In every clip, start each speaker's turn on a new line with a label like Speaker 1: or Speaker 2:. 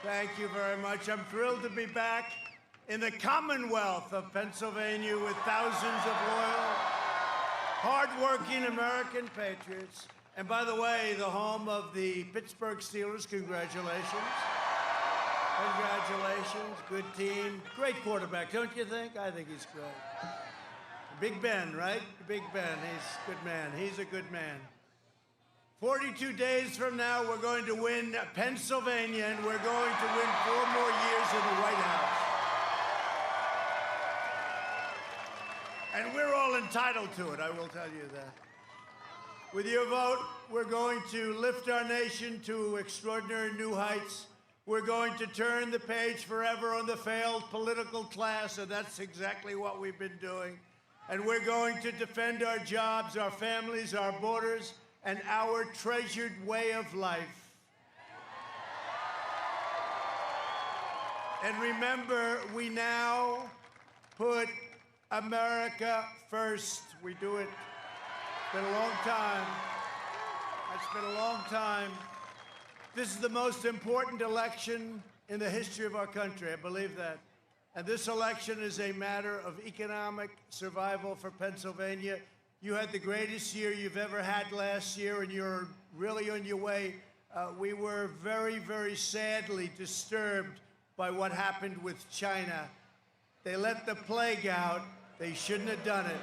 Speaker 1: Thank you very much. I'm thrilled to be back in the Commonwealth of Pennsylvania with thousands of loyal, hardworking American patriots. And by the way, the home of the Pittsburgh Steelers. Congratulations. Congratulations. Good team. Great quarterback, don't you think? I think he's great. Big Ben, right? Big Ben. He's a good man. He's a good man. 42 days from now, we're going to win Pennsylvania, and we're going to win 4 more years in the White House. And we're all entitled to it, I will tell you that. With your vote, we're going to lift our nation to extraordinary new heights. We're going to turn the page forever on the failed political class, and that's exactly what we've been doing. And we're going to defend our jobs, our families, our borders, and our treasured way of life. And remember, we now put America first. We do it. It's been a long time. It's been a long time. This is the most important election in the history of our country. I believe that. And this election is a matter of economic survival for Pennsylvania. You had the greatest year you've ever had last year, and you're really on your way. We were very, very sadly disturbed by what happened with China. They let the plague out. They shouldn't have done it.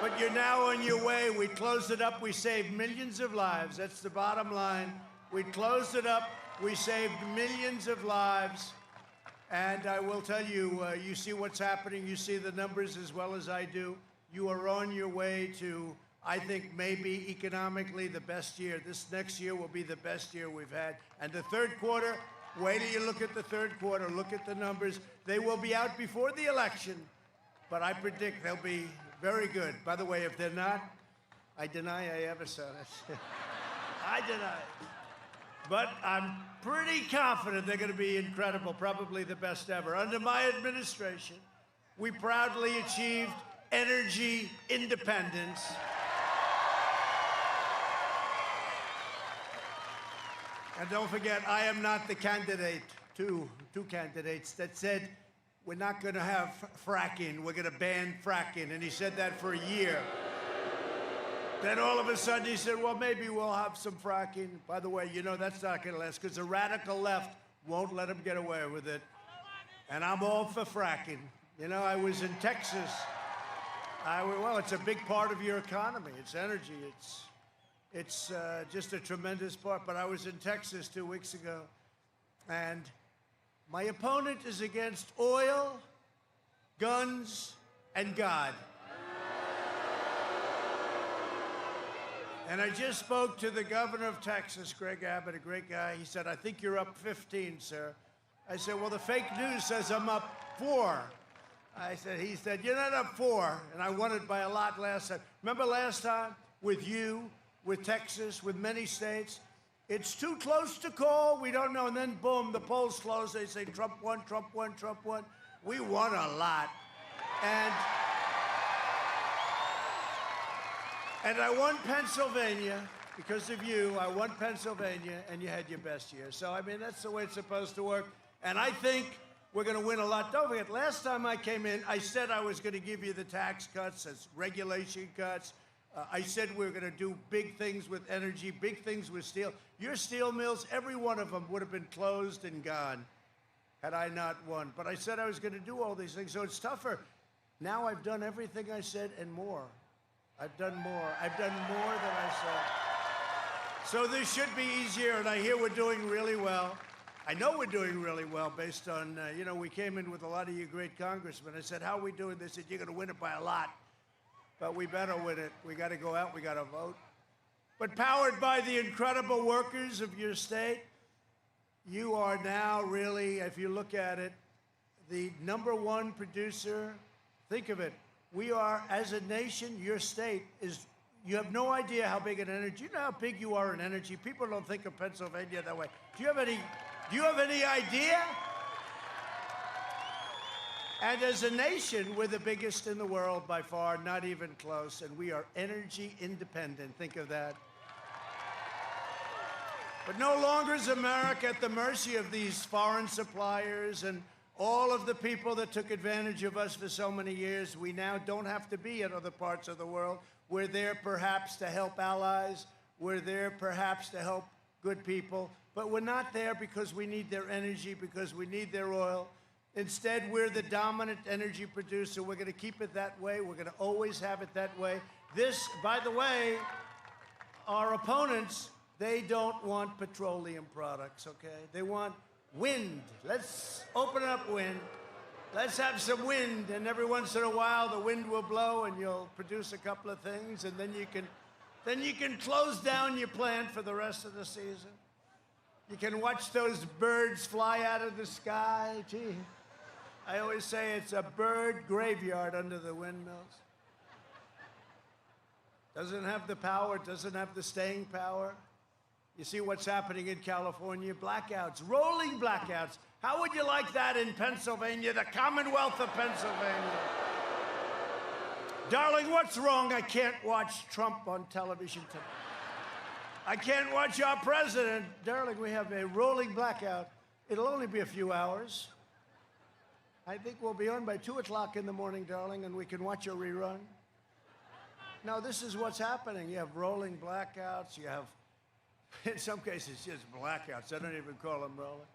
Speaker 1: But you're now on your way. We closed it up. We saved millions of lives. That's the bottom line. We closed it up. We saved millions of lives. And I will tell you, you see what's happening. You see the numbers as well as I do. You are on your way to, I think, maybe economically the best year. This next year will be the best year we've had. And the third quarter, wait till you look at the third quarter. Look at the numbers. They will be out before the election, but I predict they'll be very good. By the way, if they're not, I deny I ever said it. I deny it. But I'm pretty confident they're going to be incredible, probably the best ever. Under my administration, we proudly achieved energy independence. And don't forget, I am not the candidate, two candidates that said, we're not going to have fracking, we're going to ban fracking. And he said that for a year. Then all of a sudden he said, well, maybe we'll have some fracking. By the way, you know that's not going to last because the radical left won't let him get away with it. And I'm all for fracking. You know, I was in Texas. Well, it's a big part of your economy. It's energy. It's just a tremendous part. But I was in Texas 2 weeks ago, and my opponent is against oil, guns, and God. And I just spoke to the governor of Texas, Greg Abbott, a great guy. He said, I think you're up 15, sir. I said, well, the fake news says I'm up 4. He said, you're not up 4. And I won it by a lot last time. Remember last time with you, with Texas, with many states? It's too close to call. We don't know. And then, boom, the polls close. They say Trump won, Trump won, Trump won. We won a lot. And I won Pennsylvania because of you. I won Pennsylvania, and you had your best year. So, I mean, that's the way it's supposed to work. And I think we're going to win a lot. Don't forget, last time I came in, I said I was going to give you the tax cuts, as regulation cuts. I said we were going to do big things with energy, big things with steel. Your steel mills, every one of them would have been closed and gone had I not won. But I said I was going to do all these things, so it's tougher. Now I've done everything I said and more. I've done more. I've done more than I said. So this should be easier, and I hear we're doing really well. I know we're doing really well based on, you know, we came in with a lot of you great congressmen. I said, how are we doing? They said, you're going to win it by a lot. But we better win it. We got to go out. We got to vote. But powered by the incredible workers of your state, you are now really, if you look at it, the #1 producer. Think of it. We are, as a nation, your state is, you have no idea how big in energy. You know how big you are in energy? People don't think of Pennsylvania that way. Do you have any idea? And as a nation, we're the biggest in the world by far, not even close, and we are energy independent. Think of that. But no longer is America at the mercy of these foreign suppliers and all of the people that took advantage of us for so many years. We now don't have to be in other parts of the world. We're there perhaps to help allies. We're there perhaps to help good people. But we're not there because we need their energy, because we need their oil. Instead, we're the dominant energy producer. We're going to keep it that way. We're going to always have it that way. This, by the way, our opponents, they don't want petroleum products, okay? They want wind. Let's open up wind. Let's have some wind, and every once in a while the wind will blow and you'll produce a couple of things, and then you can close down your plant for the rest of the season. You can watch those birds fly out of the sky. Gee, I always say it's a bird graveyard under the windmills. Doesn't have the power, doesn't have the staying power. You see what's happening in California? Blackouts, rolling blackouts. How would you like that in Pennsylvania, the Commonwealth of Pennsylvania? Darling, what's wrong? I can't watch Trump on television tonight. I can't watch our president. Darling, we have a rolling blackout. It'll only be a few hours. I think we'll be on by 2 o'clock in the morning, darling, and we can watch a rerun. No, this is what's happening. You have rolling blackouts. You have, in some cases, just blackouts. I don't even call them rolling.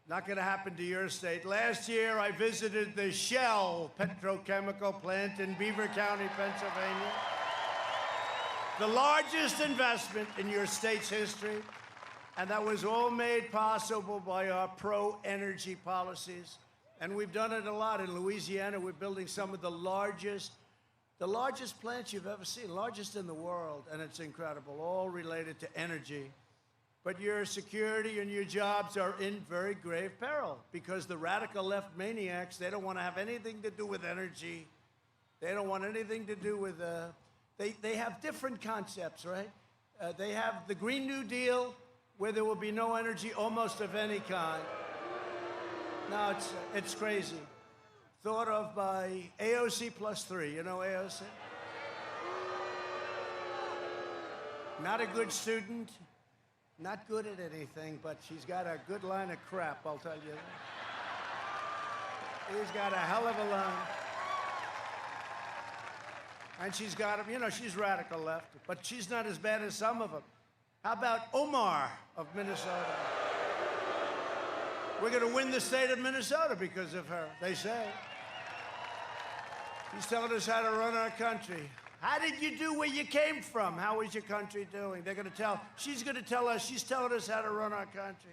Speaker 1: Not going to happen to your state. Last year, I visited the Shell petrochemical plant in Beaver County, Pennsylvania. The largest investment in your state's history. And that was all made possible by our pro-energy policies. And we've done it a lot. In Louisiana, we're building some of the largest plants you've ever seen, largest in the world, and it's incredible, all related to energy. But your security and your jobs are in very grave peril because the radical left maniacs, they don't want to have anything to do with energy. They don't want anything to do with, they have different concepts, right? They have the Green New Deal, where there will be no energy almost of any kind. No, it's crazy. Thought of by AOC plus 3. You know AOC? Not a good student, not good at anything, but she's got a good line of crap, I'll tell you that. He's got a hell of a line. And she's got him, you know, she's radical left, but she's not as bad as some of them. How about Omar of Minnesota? We're going to win the state of Minnesota because of her, they say. She's telling us how to run our country. How did you do where you came from? How is your country doing? They're going to tell, she's going to tell us, she's telling us how to run our country.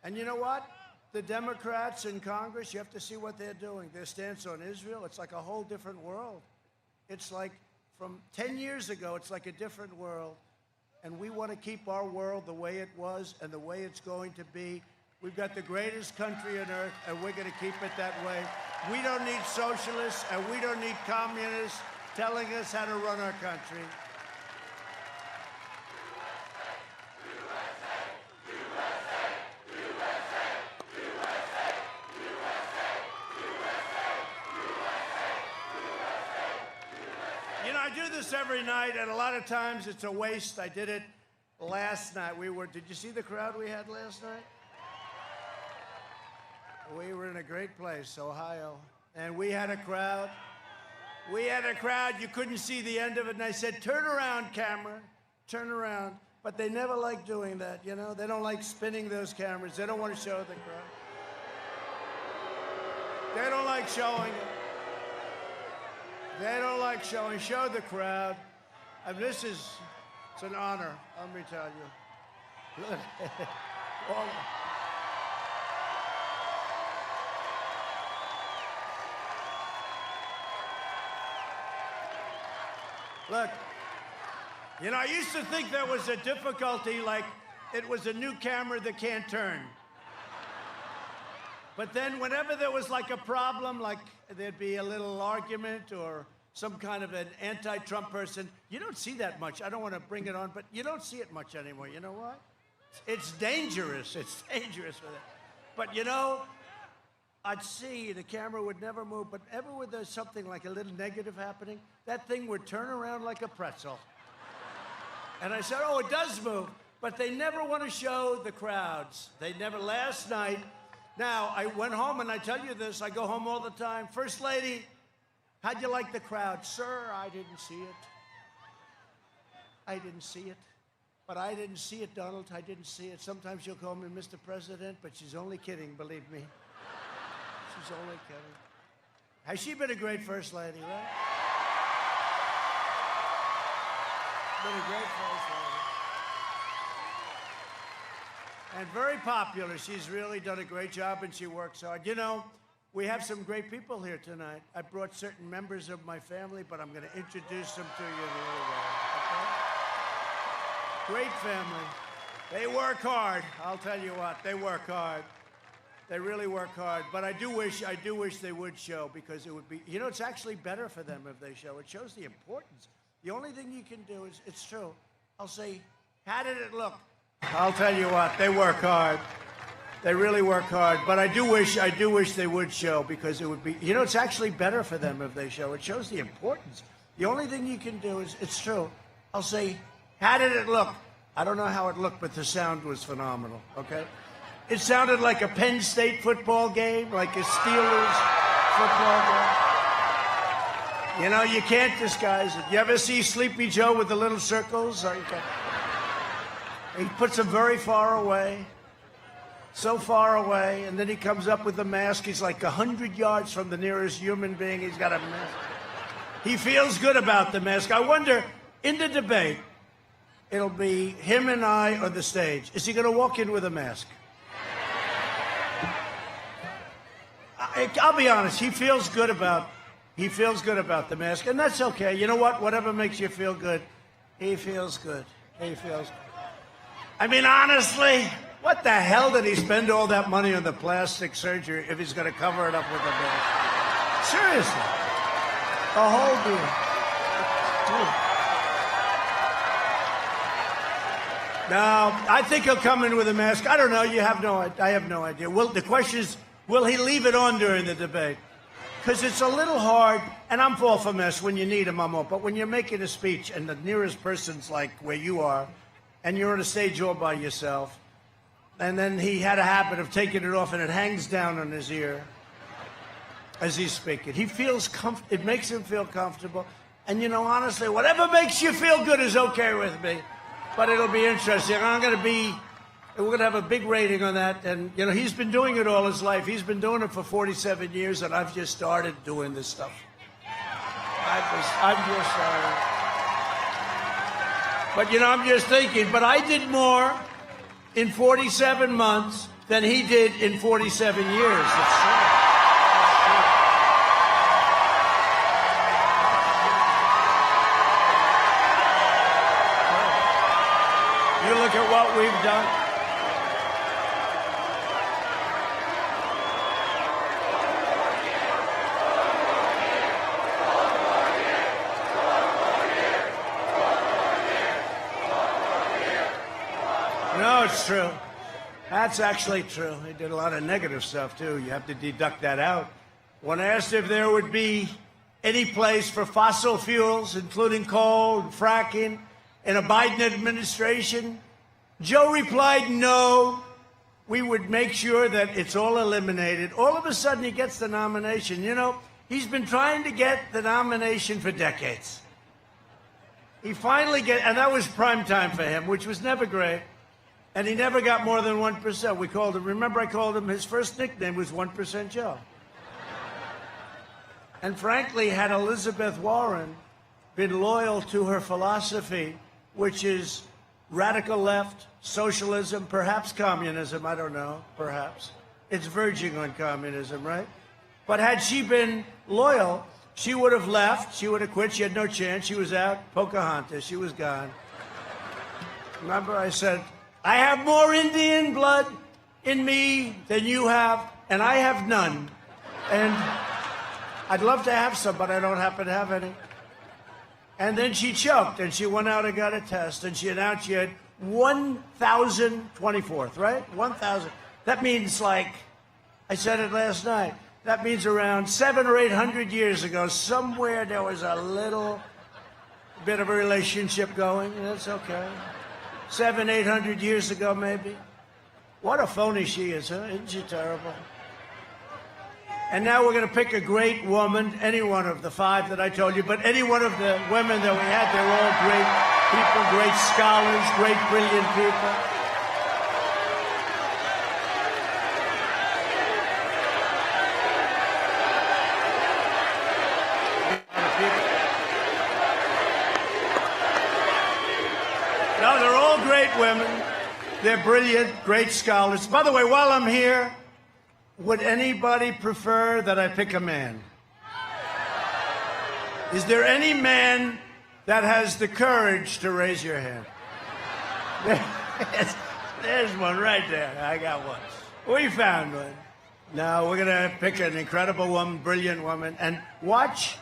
Speaker 1: And you know what? The Democrats in Congress, you have to see what they're doing. Their stance on Israel, it's like a whole different world. It's like from 10 years ago, it's like a different world. And we want to keep our world the way it was and the way it's going to be. We've got the greatest country on earth, and we're going to keep it that way. We don't need socialists, and we don't need communists telling us how to run our country. You know, I do this every night, and a lot of times it's a waste. I did it last night. Did you see the crowd we had last night? We were in a great place, Ohio, and we had a crowd. We had a crowd, you couldn't see the end of it, and I said, turn around, camera, turn around. But they never like doing that, you know? They don't like spinning those cameras. They don't want to show the crowd. They don't like showing it. They don't like showing. Show the crowd. I mean, it's an honor, let me tell you. Look. Look, you know, I used to think there was a difficulty, like it was a new camera that can't turn. But then whenever there was like a problem, like there'd be a little argument or some kind of an anti-Trump person, you don't see that much. I don't want to bring it on, but you don't see it much anymore. You know why? It's dangerous. It's dangerous with it. But you know, I'd see the camera would never move, but ever when there's something like a little negative happening, that thing would turn around like a pretzel. And I said, oh, it does move. but they never want to show the crowds. They never. Last night, now I went home, and I tell you this, I go home all the time. First Lady, how'd you like the crowd? Sir, I didn't see it. I didn't see it. But I didn't see it, Donald. I didn't see it. Sometimes she'll call me Mr. President, but she's only kidding, believe me. She's only kidding. Has she been a great First Lady, right? Been a great First Lady. And very popular. She's really done a great job, and she works hard. You know, we have some great people here tonight. I brought certain members of my family, but I'm going to introduce them to you in a little while, okay? Great family. They work hard. I'll tell you what, they work hard. They really work hard. But I do wish they would show, because it would be, you know, it's actually better for them if they show. It shows the importance. The only thing you can do is, it's true. I'll say, how did it look? I'll tell you what, they work hard. They really work hard. But I do wish they would show, because it would be, you know, it's actually better for them if they show. It shows the importance. The only thing you can do is, it's true. I'll say, how did it look? I don't know how it looked, but the sound was phenomenal, okay? It sounded like a Penn State football game, like a Steelers football game. You know, you can't disguise it. You ever see Sleepy Joe with the little circles? He puts them very far away, so far away, and then he comes up with the mask. He's like 100 yards from the nearest human being. He's got a mask. He feels good about the mask. I wonder, in the debate, it'll be him and I on the stage. Is he going to walk in with a mask? I'll be honest. He feels good about the mask, and that's okay. You know what? Whatever makes you feel good, he feels good. He feels good. I mean, honestly, what the hell did he spend all that money on the plastic surgery if he's going to cover it up with a mask? Seriously, the whole deal. No, I think he'll come in with a mask. I don't know. I have no idea. Well, the question is, will he leave it on during the debate? Because it's a little hard, and I'm all for masks. When you need them, I'm all. But when you're making a speech and the nearest person's like where you are, and you're on a stage all by yourself, and then he had a habit of taking it off, and it hangs down on his ear as he's speaking. He feels it makes him feel comfortable. And, you know, honestly, whatever makes you feel good is okay with me. But it'll be interesting. We're going to have a big rating on that. And, you know, he's been doing it all his life. He's been doing it for 47 years, and I've just started doing this stuff. I've just started. But, you know, I'm just thinking, but I did more in 47 months than he did in 47 years. That's true. You look at what we've done. No, it's true. That's actually true. He did a lot of negative stuff, too. You have to deduct that out. When asked if there would be any place for fossil fuels, including coal and fracking, in a Biden administration, Joe replied, no, we would make sure that it's all eliminated. All of a sudden, he gets the nomination. You know, he's been trying to get the nomination for decades. He finally and that was prime time for him, which was never great. And he never got more than 1%. We called him, remember I called him, his first nickname was 1% Joe. And frankly, had Elizabeth Warren been loyal to her philosophy, which is radical left, socialism, perhaps communism, I don't know, perhaps. It's verging on communism, right? But had she been loyal, she would have left, she would have quit, she had no chance, she was out, Pocahontas, she was gone. Remember I said, I have more Indian blood in me than you have, and I have none. And I'd love to have some, but I don't happen to have any. And then she choked, and she went out and got a test, and she announced she had 1,024th, right? 1,000. That means, like, I said it last night, that means around 700 or 800 years ago, somewhere there was a little bit of a relationship going, and that's okay. 700, 800 years ago, maybe. What a phony she is, huh? Isn't she terrible? And now we're going to pick a great woman, any one of the five that I told you, but any one of the women that we had, they're all great people, great scholars, great, brilliant people. No, they're all great women. They're brilliant, great scholars. By the way, while I'm here, would anybody prefer that I pick a man? Is there any man that has the courage to raise your hand? There's one right there. I got one. We found one. Now, we're going to pick an incredible woman, brilliant woman, and watch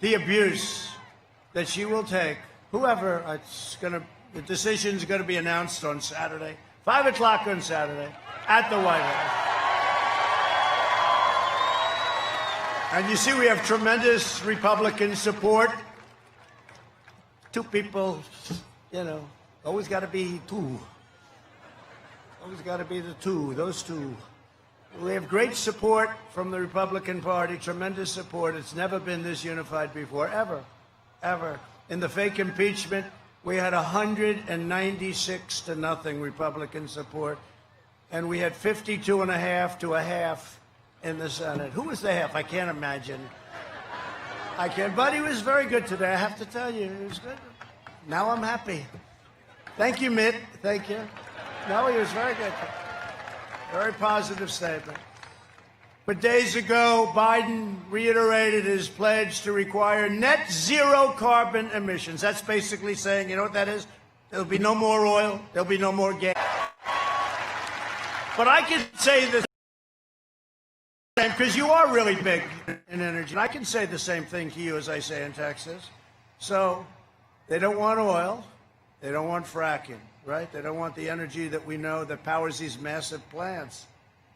Speaker 1: the abuse that she will take. Whoever, the decision's going to be announced on Saturday, 5 o'clock on Saturday, at the White House. And you see, we have tremendous Republican support. Two people, you know, always got to be two. Always got to be the two, those two. We have great support from the Republican Party, tremendous support. It's never been this unified before, ever, ever. In the fake impeachment, we had 196 to nothing Republican support, and we had 52.5 to a half in the Senate. Who was the half? I can't imagine. I can't. But he was very good today, I have to tell you. He was good. Now I'm happy. Thank you, Mitt. Thank you. No, he was very good. Very positive statement. But days ago, Biden reiterated his pledge to require net zero carbon emissions. That's basically saying, you know what that is? There'll be no more oil. There'll be no more gas. But I can say the same, because you are really big in energy. I can say the same thing to you as I say in Texas. So they don't want oil. They don't want fracking, right? They don't want the energy that we know that powers these massive plants,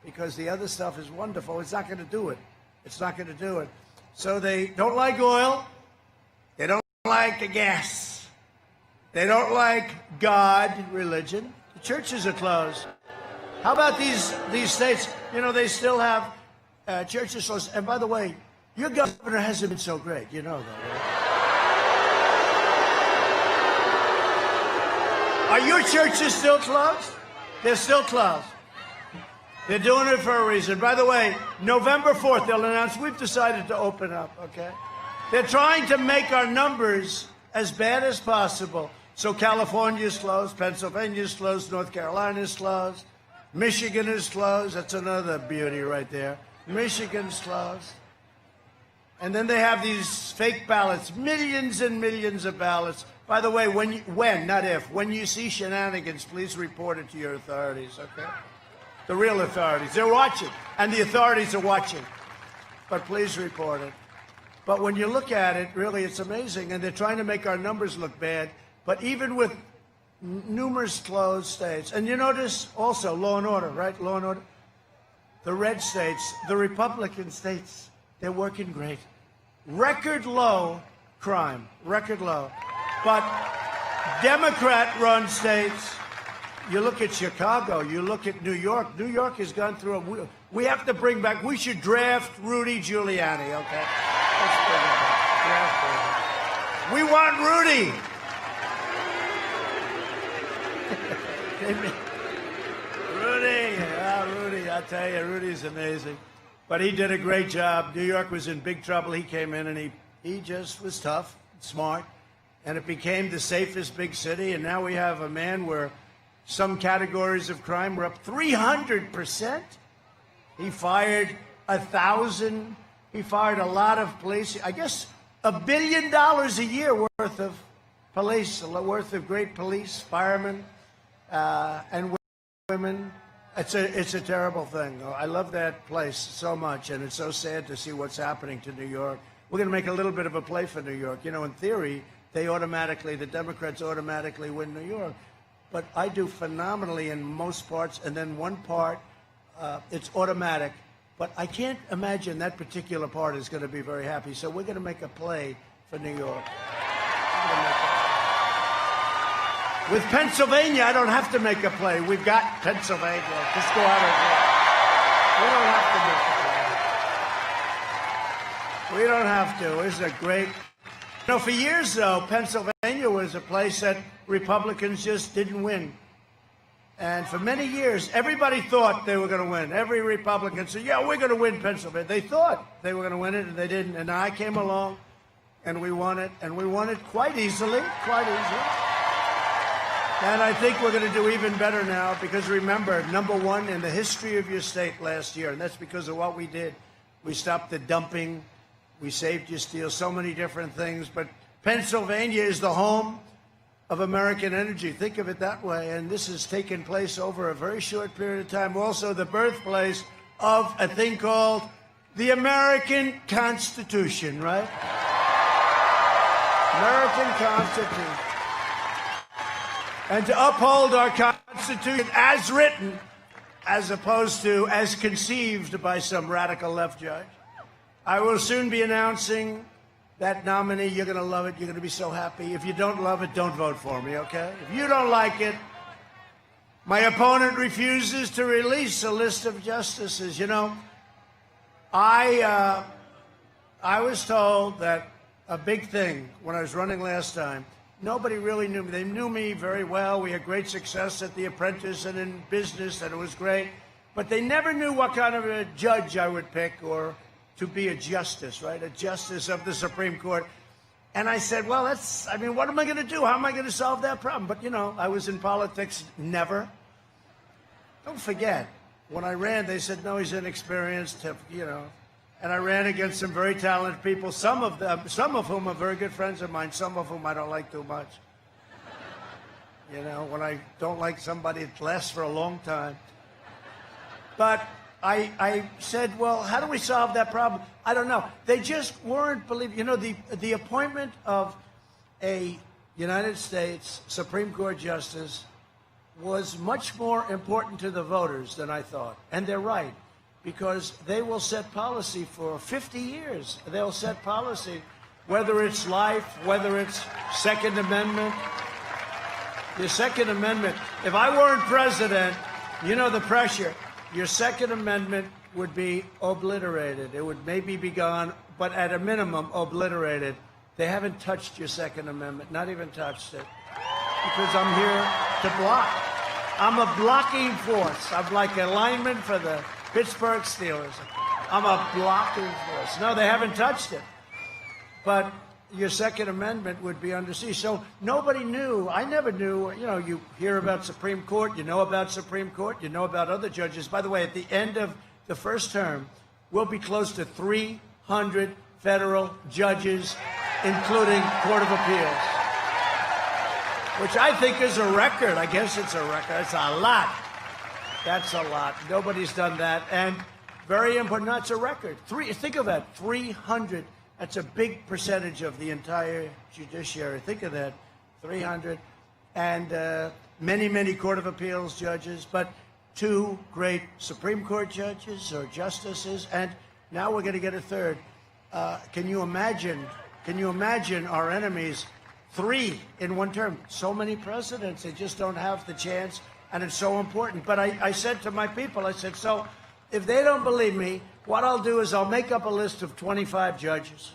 Speaker 1: because the other stuff is wonderful. It's not going to do it. It's not going to do it. So they don't like oil. They don't like the gas. They don't like God, religion. The churches are closed. How about these states? You know, they still have churches closed. And by the way, your governor hasn't been so great. You know that, right? Are your churches still closed? They're still closed. They're doing it for a reason. By the way, November 4th, they'll announce we've decided to open up, okay? They're trying to make our numbers as bad as possible. So California's closed, Pennsylvania's closed, North Carolina's closed, Michigan is closed. That's another beauty right there. Michigan's closed. And then they have these fake ballots, millions and millions of ballots. By the way, when you see shenanigans, please report it to your authorities, okay? The real authorities. They're watching, and the authorities are watching. But please report it. But when you look at it, really, it's amazing. And they're trying to make our numbers look bad. But even with numerous closed states, and you notice also law and order, right? Law and order. The red states, the Republican states, they're working great. Record low crime, record low. But Democrat-run states, you look at Chicago, you look at New York. New York has gone through we have to bring back, we should draft Rudy Giuliani, okay? Let's bring him back. Draft him. We want Rudy. Rudy, I tell you, Rudy's amazing. But he did a great job. New York was in big trouble. He came in and he just was tough, smart, and it became the safest big city. And now we have a man where some categories of crime were up 300%. He fired 1,000. He fired a lot of police. I guess $1 billion a year worth of police, worth of great police, firemen, and women. It's a terrible thing. I love that place so much, and it's so sad to see what's happening to New York. We're going to make a little bit of a play for New York. You know, in theory, the Democrats automatically win New York. But I do phenomenally in most parts, and then one part, it's automatic. But I can't imagine that particular part is going to be very happy. So we're going to make a play for New York. With Pennsylvania, I don't have to make a play. We've got Pennsylvania. Just go out and play. We don't have to make a play. We don't have to. This is a great... You know, for years, though, Pennsylvania was a place that Republicans just didn't win. And for many years, everybody thought they were going to win. Every Republican said, yeah, we're going to win Pennsylvania. They thought they were going to win it, and they didn't. And I came along, and we won it. And we won it quite easily, And I think we're going to do even better now because, remember, #1 in the history of your state last year, and that's because of what we did. We stopped the dumping. We saved your steel, so many different things. But Pennsylvania is the home of American energy. Think of it that way. And this has taken place over a very short period of time. Also, the birthplace of a thing called the American Constitution, right? American Constitution. And to uphold our Constitution as written, as opposed to as conceived by some radical left judge. I will soon be announcing that nominee. You're going to love it. You're going to be so happy. If you don't love it, don't vote for me, okay? If you don't like it, my opponent refuses to release a list of justices. You know, I was told that a big thing when I was running last time, nobody really knew me. They knew me very well. We had great success at The Apprentice and in business, and it was great. But they never knew what kind of a judge I would pick or to be a justice, right? A justice of the Supreme Court. And I said, well, what am I going to do? How am I going to solve that problem? But, you know, I was in politics never. Don't forget, when I ran, they said, no, he's inexperienced, you know. And I ran against some very talented people, some of whom are very good friends of mine, some of whom I don't like too much. You know, when I don't like somebody, it lasts for a long time. But I said, well, how do we solve that problem? I don't know. They just weren't believing. You know, the appointment of a United States Supreme Court justice was much more important to the voters than I thought. And they're right, because they will set policy for 50 years. They'll set policy, whether it's life, whether it's Second Amendment. The Second Amendment, if I weren't president, you know the pressure. Your Second Amendment would be obliterated. It would maybe be gone, but at a minimum, obliterated. They haven't touched your Second Amendment, not even touched it, because I'm here to block. I'm a blocking force. I'm like a lineman for the Pittsburgh Steelers. I'm a blocking force. No, they haven't touched it. But your Second Amendment would be under siege. So nobody knew. I never knew. You know, you hear about Supreme Court. You know about Supreme Court. You know about other judges. By the way, at the end of the first term, we'll be close to 300 federal judges, including Court of Appeals, which I think is a record. I guess it's a record. It's a lot. That's a lot. Nobody's done that. And very important, no, it's a record. Think of that, 300. That's a big percentage of the entire judiciary. Think of that, 300. And many, many Court of Appeals judges, but 2 great Supreme Court judges or justices, and now we're going to get a 3rd. Can you imagine our enemies, 3 in one term? So many presidents, they just don't have the chance, and it's so important. But I said to my people, I said, so if they don't believe me, what I'll do is I'll make up a list of 25 judges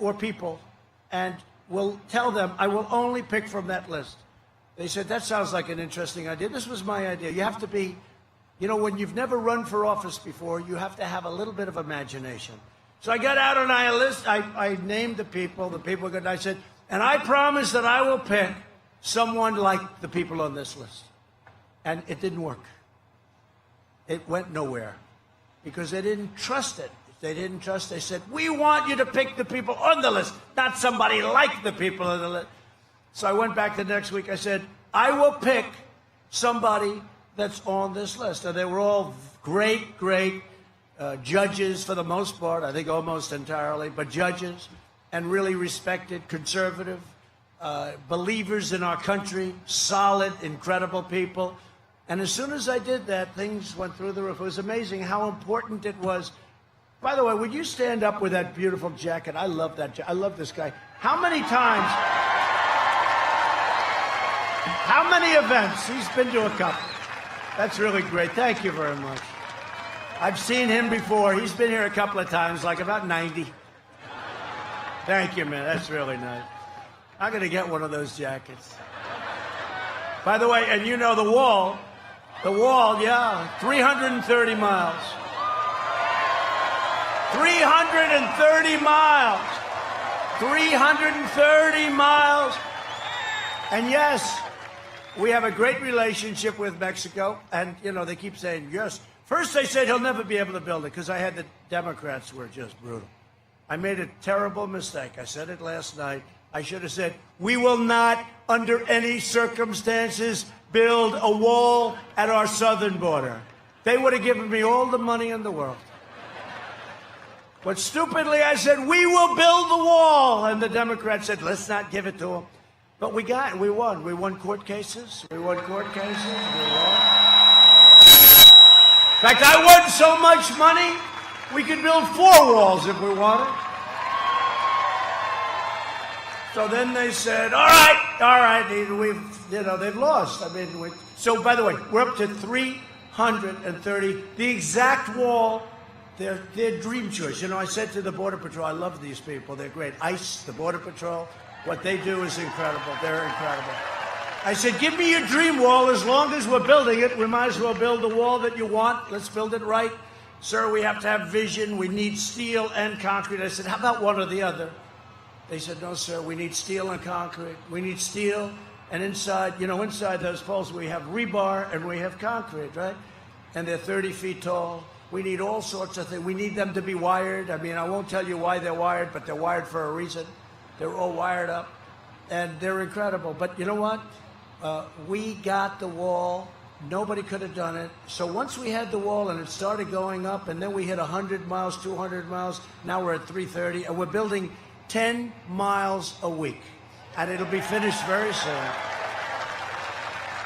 Speaker 1: or people, and we'll tell them I will only pick from that list. They said, that sounds like an interesting idea. This was my idea. You have to be, you know, when you've never run for office before, you have to have a little bit of imagination. So I got out on a list. I named the people good. I said, and I promise that I will pick someone like the people on this list. And it didn't work. It went nowhere because they didn't trust it. They didn't trust. They said, we want you to pick the people on the list, not somebody like the people on the list. So I went back the next week. I said, I will pick somebody that's on this list. And they were all great judges for the most part, I think almost entirely, but judges, and really respected, conservative, believers in our country, solid, incredible people. And as soon as I did that, things went through the roof. It was amazing how important it was. By the way, would you stand up with that beautiful jacket? I love that jacket. I love this guy. How many times How many events? He's been to a couple. That's really great. Thank you very much. I've seen him before. He's been here a couple of times, like about 90. Thank you, man. That's really nice. I'm going to get one of those jackets. By the way, and you know the wall, yeah, 330 miles. 330 miles. 330 miles. And yes, we have a great relationship with Mexico. And, you know, they keep saying, yes. First they said he'll never be able to build it because I had the Democrats were just brutal. I made a terrible mistake. I said it last night. I should have said, we will not, under any circumstances, build a wall at our southern border. They would have given me all the money in the world. But stupidly, I said, we will build the wall. And the Democrats said, let's not give it to them. But we won. We won court cases. We won. In fact, I won so much money, we could build 4 walls if we wanted. So then they said, all right, they've lost. I mean, so by the way, we're up to 330. The exact wall, their dream choice. You know, I said to the Border Patrol, I love these people. They're great. ICE, the Border Patrol, what they do is incredible. They're incredible. I said, give me your dream wall. As long as we're building it, we might as well build the wall that you want. Let's build it right. Sir, we have to have vision. We need steel and concrete. I said, how about one or the other? They said, no, sir, we need steel and concrete. We need steel, and inside those poles we have rebar and we have concrete, right? And they're 30 feet tall. We need all sorts of things. We need them to be wired. I mean, I won't tell you why they're wired, but they're wired for a reason. They're all wired up, and they're incredible. But you know what? We got the wall. Nobody could have done it. So once we had the wall and it started going up, and then we hit 100 miles, 200 miles, now we're at 330, and we're building 10 miles a week, and it'll be finished very soon.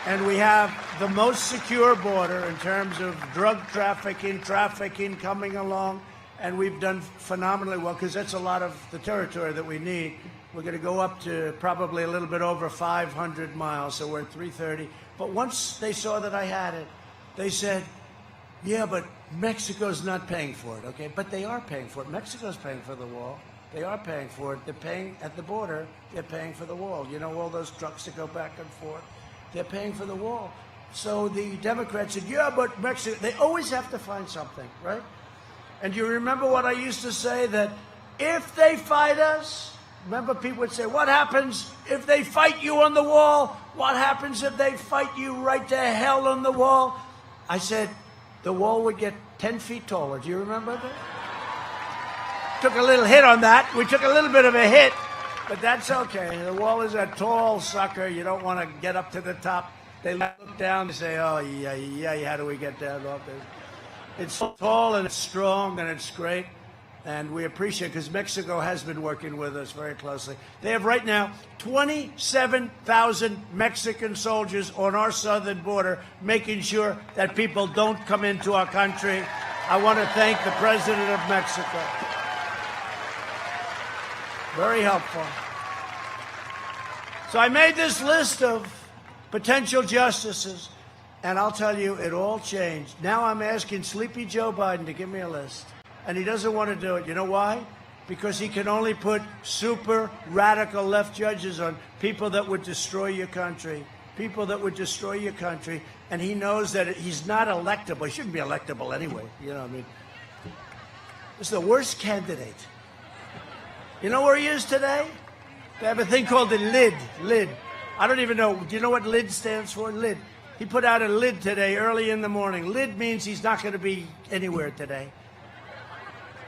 Speaker 1: And we have the most secure border in terms of drug trafficking coming along, and we've done phenomenally well because that's a lot of the territory that we need. We're going to go up to probably a little bit over 500 miles, so we're at 330. But once they saw that I had it, they said, yeah, but Mexico's not paying for it, okay? But they are paying for it. Mexico's paying for the wall. They are paying for it. They're paying at the border. They're paying for the wall. You know, all those trucks that go back and forth. They're paying for the wall. So the Democrats said, yeah, but Mexico, they always have to find something, right? And you remember what I used to say, that if they fight us, remember people would say, what happens if they fight you on the wall? What happens if they fight you right to hell on the wall? I said, the wall would get 10 feet taller. Do you remember that? Took a little hit on that. We took a little bit of a hit, but that's okay. The wall is a tall sucker. You don't want to get up to the top. They look down and say, oh, yeah, how do we get down off this? It's tall and it's strong and it's great, and we appreciate it because Mexico has been working with us very closely. They have right now 27,000 Mexican soldiers on our southern border making sure that people don't come into our country. I want to thank the President of Mexico. Very helpful. So I made this list of potential justices, and I'll tell you, it all changed. Now I'm asking Sleepy Joe Biden to give me a list, and he doesn't want to do it. You know why? Because he can only put super radical left judges on people that would destroy your country, and he knows that he's not electable. He shouldn't be electable anyway. You know what I mean? It's the worst candidate. You know where he is today? They have a thing called the lid. I don't even know. Do you know what lid stands for? Lid. He put out a lid today early in the morning. Lid means he's not going to be anywhere today.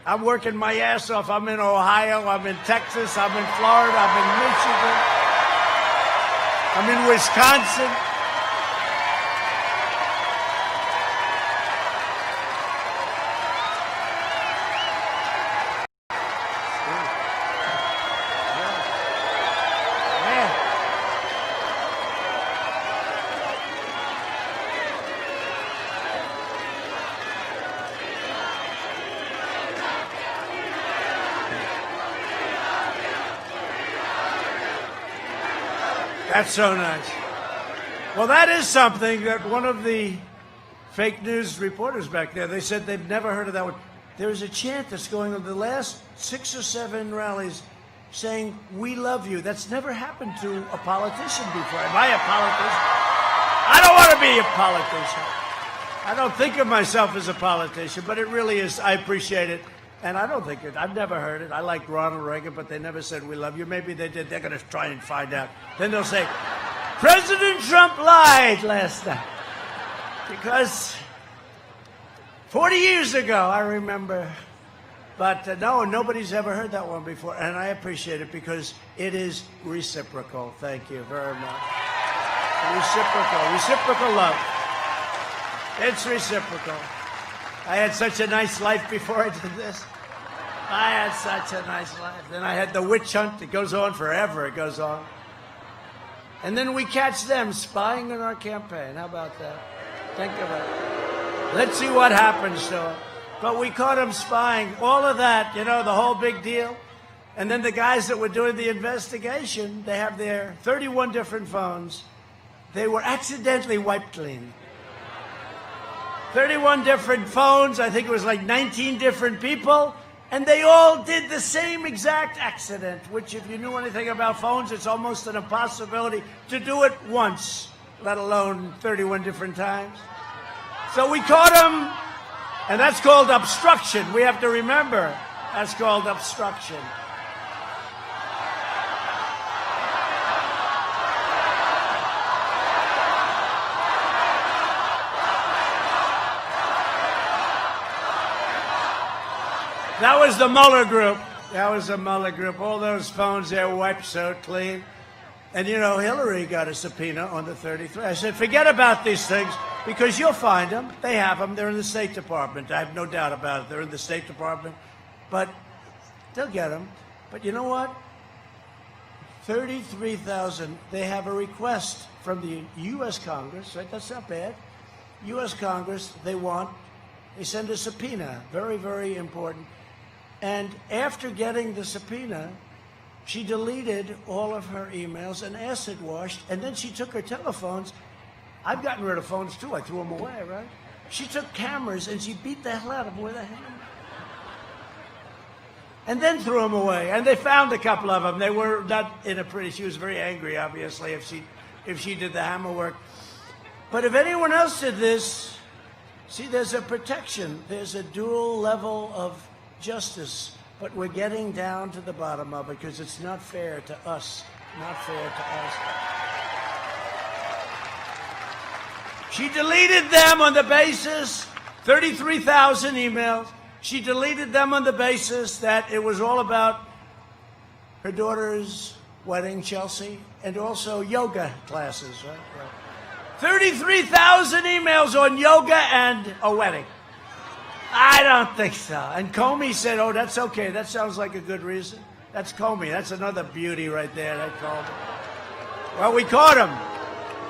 Speaker 1: I'm working my ass off. I'm in Ohio. I'm in Texas. I'm in Florida. I'm in Michigan. I'm in Wisconsin. That's so nice. Well, that is something that one of the fake news reporters back there, they said they've never heard of that one. There's a chant that's going on the last 6 or 7 rallies saying, "We love you." That's never happened to a politician before. Am I a politician? I don't want to be a politician. I don't think of myself as a politician, but it really is. I appreciate it. And I don't think it, I've never heard it. I liked Ronald Reagan, but they never said, "We love you." Maybe they did. They're going to try and find out. Then they'll say, "President Trump lied last night." Because 40 years ago, I remember. But no, nobody's ever heard that one before. And I appreciate it because it is reciprocal. Thank you very much. Reciprocal love. It's reciprocal. I had such a nice life before I did this. I had such a nice life. Then I had the witch hunt. It goes on forever. It goes on. And then we catch them spying on our campaign. How about that? Think of it. Let's see what happens to them. But we caught them spying. All of that, you know, the whole big deal. And then the guys that were doing the investigation, they have their 31 different phones. They were accidentally wiped clean. 31 different phones. I think it was like 19 different people. And they all did the same exact accident, which if you knew anything about phones, it's almost an impossibility to do it once, let alone 31 different times. So we caught them, and that's called obstruction. We have to remember, that's called obstruction. That was the Mueller group. That was the Mueller group. All those phones there wiped so clean. And, you know, Hillary got a subpoena on the 33. I said, forget about these things because you'll find them. They have them. They're in the State Department. I have no doubt about it. They're in the State Department. But they'll get them. But you know what? 33,000. They have a request from the U.S. Congress. Right? That's not bad. U.S. Congress, they send a subpoena. Very, very important. And after getting the subpoena, she deleted all of her emails and acid washed, and then she took her telephones. I've gotten rid of phones too. I threw them away, right? She took cameras and she beat the hell out of them with a hammer. And then threw them away. And they found a couple of them. They were not in a pretty, she was very angry, obviously, if she did the hammer work. But if anyone else did this, see, there's a protection. There's a dual level of justice, but we're getting down to the bottom of it because it's not fair to us. Not fair to us. She deleted them on the basis, 33,000 emails. She deleted them on the basis that it was all about her daughter's wedding, Chelsea, and also yoga classes, right? 33,000 emails on yoga and a wedding. I don't think so. And Comey said, "Oh, that's okay. That sounds like a good reason." That's Comey. That's another beauty right there. That called him. Well, we caught him.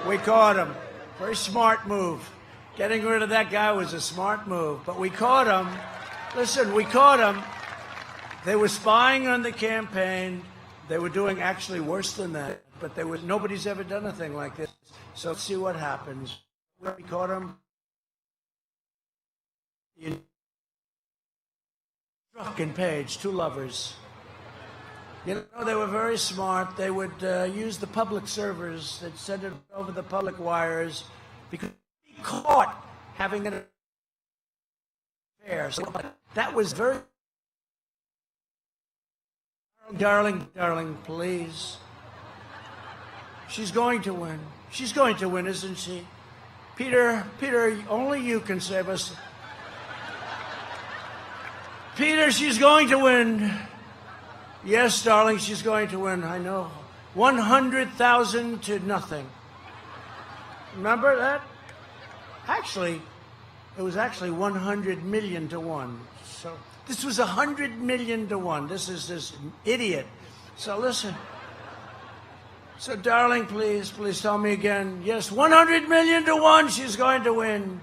Speaker 1: We caught him. Very smart move. Getting rid of that guy was a smart move. But we caught him. Listen, we caught him. They were spying on the campaign. They were doing actually worse than that. But nobody's ever done a thing like this. So let's see what happens. We caught him. Strzok and Page, two lovers. You know, they were very smart. They would use the public servers. They'd send it over the public wires because they were caught having an affair. So that was very... Darling, please. She's going to win. She's going to win, isn't she? Peter, only you can save us. Peter, she's going to win. Yes, darling, she's going to win. I know. 100,000 to nothing. Remember that? Actually, it was actually 100 million to 1. So this was 100 million to 1. This is this idiot. So listen. So, darling, please tell me again. Yes, 100 million to 1, she's going to win.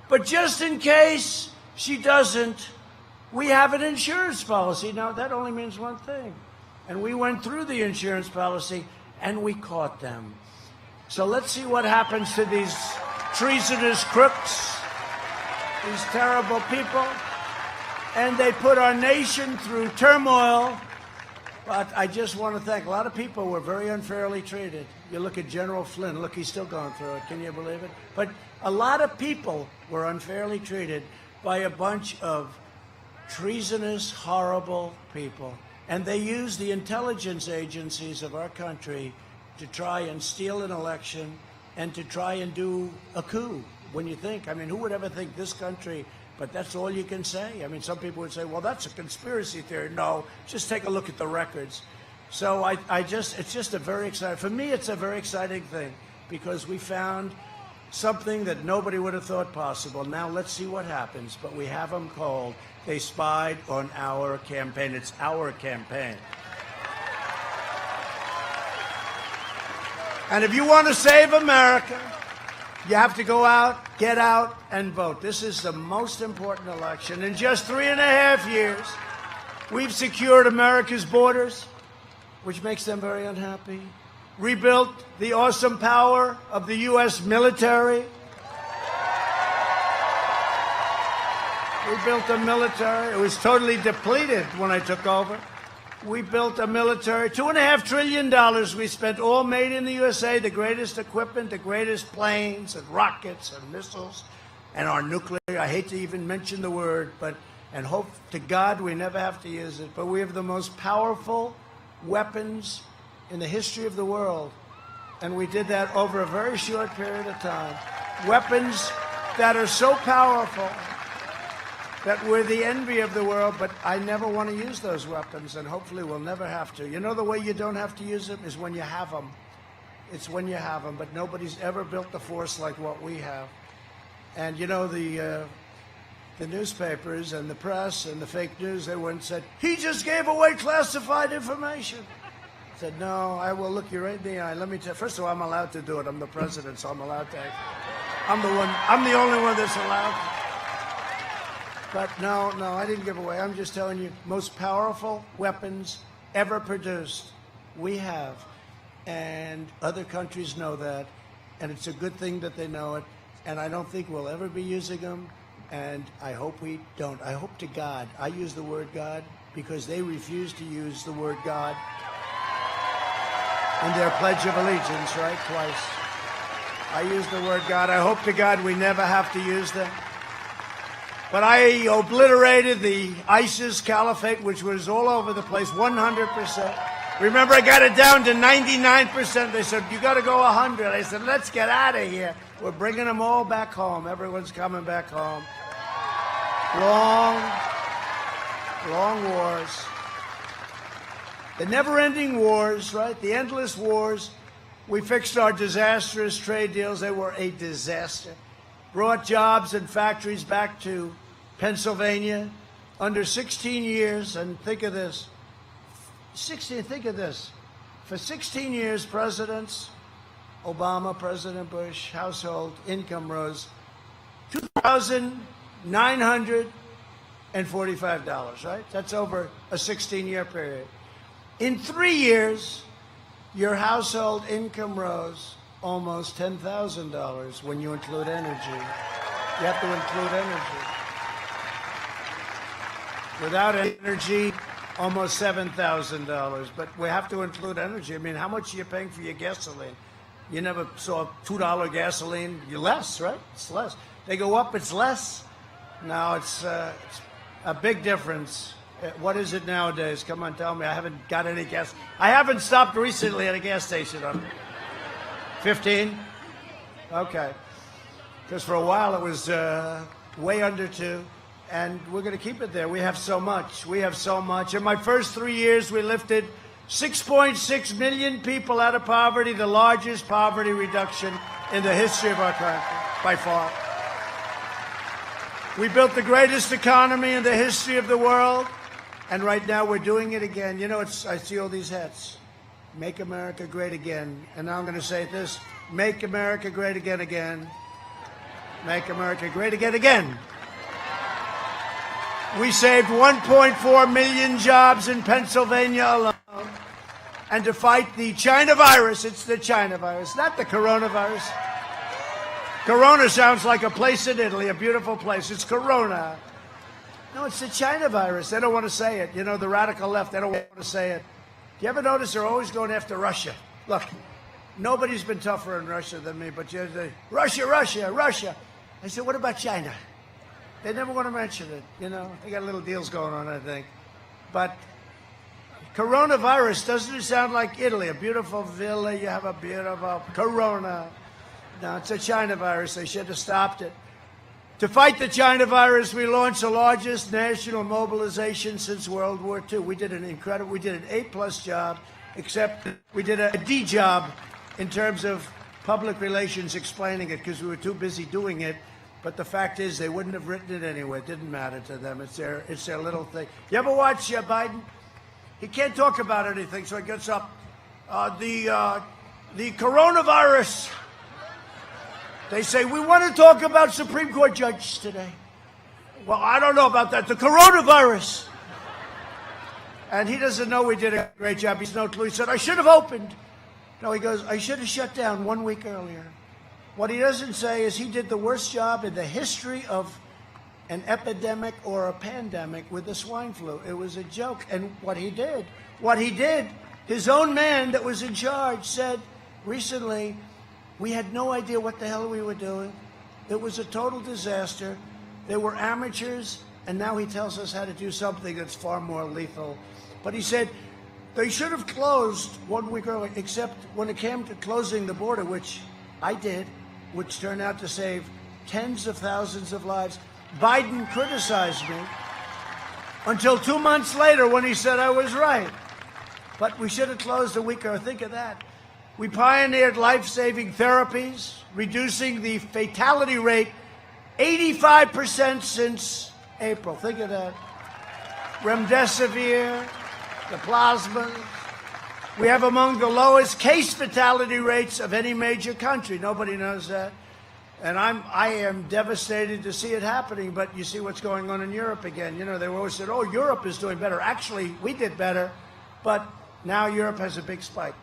Speaker 1: But just in case she doesn't, we have an insurance policy. Now, that only means one thing. And we went through the insurance policy, and we caught them. So let's see what happens to these treasonous crooks, these terrible people. And they put our nation through turmoil. But I just want to thank, a lot of people were very unfairly treated. You look at General Flynn, look, he's still going through it. Can you believe it? But a lot of people were unfairly treated by a bunch of treasonous, horrible people. And they used the intelligence agencies of our country to try and steal an election and to try and do a coup. When you think, I mean, who would ever think this country, but that's all you can say. I mean, some people would say, well, that's a conspiracy theory. No, just take a look at the records. So it's just a very exciting, for me, it's a very exciting thing because we found something that nobody would have thought possible. Now let's see what happens. But we have them called. They spied on our campaign. It's our campaign. And if you want to save America, you have to go out, get out, and vote. This is the most important election. In just 3.5 years, we've secured America's borders, which makes them very unhappy. Rebuilt the awesome power of the U.S. military. We built a military. It was totally depleted when I took over. We built a military. $2.5 trillion we spent, all made in the USA, the greatest equipment, the greatest planes and rockets and missiles, and our nuclear. I hate to even mention the word, and hope to God we never have to use it. But we have the most powerful weapons in the history of the world. And we did that over a very short period of time. Weapons that are so powerful that we're the envy of the world, but I never want to use those weapons, and hopefully we'll never have to. You know the way you don't have to use them is when you have them. It's when you have them, but nobody's ever built the force like what we have. And you know, the newspapers and the press and the fake news, they went and said, he just gave away classified information. I said, no, I will look you right in the eye. Let me tell you, first of all, I'm allowed to do it. I'm the president, so I'm allowed to. I'm the only one that's allowed. But no, I didn't give away. I'm just telling you, most powerful weapons ever produced, we have. And other countries know that. And it's a good thing that they know it. And I don't think we'll ever be using them. And I hope we don't. I hope to God. I use the word God because they refuse to use the word God in their Pledge of Allegiance, right? Twice. I use the word God. I hope to God we never have to use them. But I obliterated the ISIS caliphate, which was all over the place, 100%. Remember, I got it down to 99%. They said, you got to go 100. I said, let's get out of here. We're bringing them all back home. Everyone's coming back home. Long wars. The never-ending wars, right? The endless wars. We fixed our disastrous trade deals. They were a disaster. Brought jobs and factories back to Pennsylvania under 16 years. And think of this. For 16 years, presidents, Obama, President Bush, household income rose $2,945, right? That's over a 16-year period. In 3 years, your household income rose almost $10,000 when you include energy. You have to include energy. Without energy, almost $7,000. But we have to include energy. I mean, how much are you paying for your gasoline? You never saw $2 gasoline. You're less, right? It's less. They go up, it's less. Now it's a big difference. What is it nowadays? Come on, tell me. I haven't got any gas. I haven't stopped recently at a gas station. 15? Okay. Because for a while it was way under 2, and we're going to keep it there. We have so much. We have so much. In my first 3 years, we lifted 6.6 million people out of poverty, the largest poverty reduction in the history of our country, by far. We built the greatest economy in the history of the world, and right now we're doing it again. You know, I see all these hats. Make America great again. And now I'm going to say this. Make America great again, again. Make America great again, again. We saved 1.4 million jobs in Pennsylvania alone. and to fight the China virus. It's the China virus, not the coronavirus. Corona sounds like a place in Italy, a beautiful place. It's Corona. No, it's the China virus. They don't want to say it. You know, the radical left, they don't want to say it. Do you ever notice they're always going after Russia? Look, nobody's been tougher in Russia than me, but you say, Russia, Russia, Russia. I said, what about China? They never want to mention it, you know. They got little deals going on, I think. But coronavirus, doesn't it sound like Italy? A beautiful villa, you have a beautiful Corona. No, it's a China virus. They should have stopped it. To fight the China virus, we launched the largest national mobilization since World War II. We did an A+ job, except we did a D job in terms of public relations explaining it because we were too busy doing it. But the fact is, they wouldn't have written it anyway. It didn't matter to them. It's their little thing. You ever watch Biden? He can't talk about anything, so he gets up. The coronavirus. They say, we want to talk about Supreme Court judges today. Well, I don't know about that. The coronavirus. And he doesn't know we did a great job. He's no clue. He said, I should have opened. No, he goes, I should have shut down 1 week earlier. What he doesn't say is he did the worst job in the history of an epidemic or a pandemic with the swine flu. It was a joke. And what he did, his own man that was in charge said recently, we had no idea what the hell we were doing. It was a total disaster. They were amateurs, and now he tells us how to do something that's far more lethal. But he said they should have closed 1 week early, except when it came to closing the border, which I did, which turned out to save tens of thousands of lives. Biden criticized me until 2 months later when he said I was right. But we should have closed a week early. Think of that. We pioneered life-saving therapies, reducing the fatality rate 85% since April. Think of that. Remdesivir, the plasma. We have among the lowest case fatality rates of any major country. Nobody knows that. And I am devastated to see it happening, but you see what's going on in Europe again. You know, they always said, oh, Europe is doing better. Actually, we did better, but now Europe has a big spike.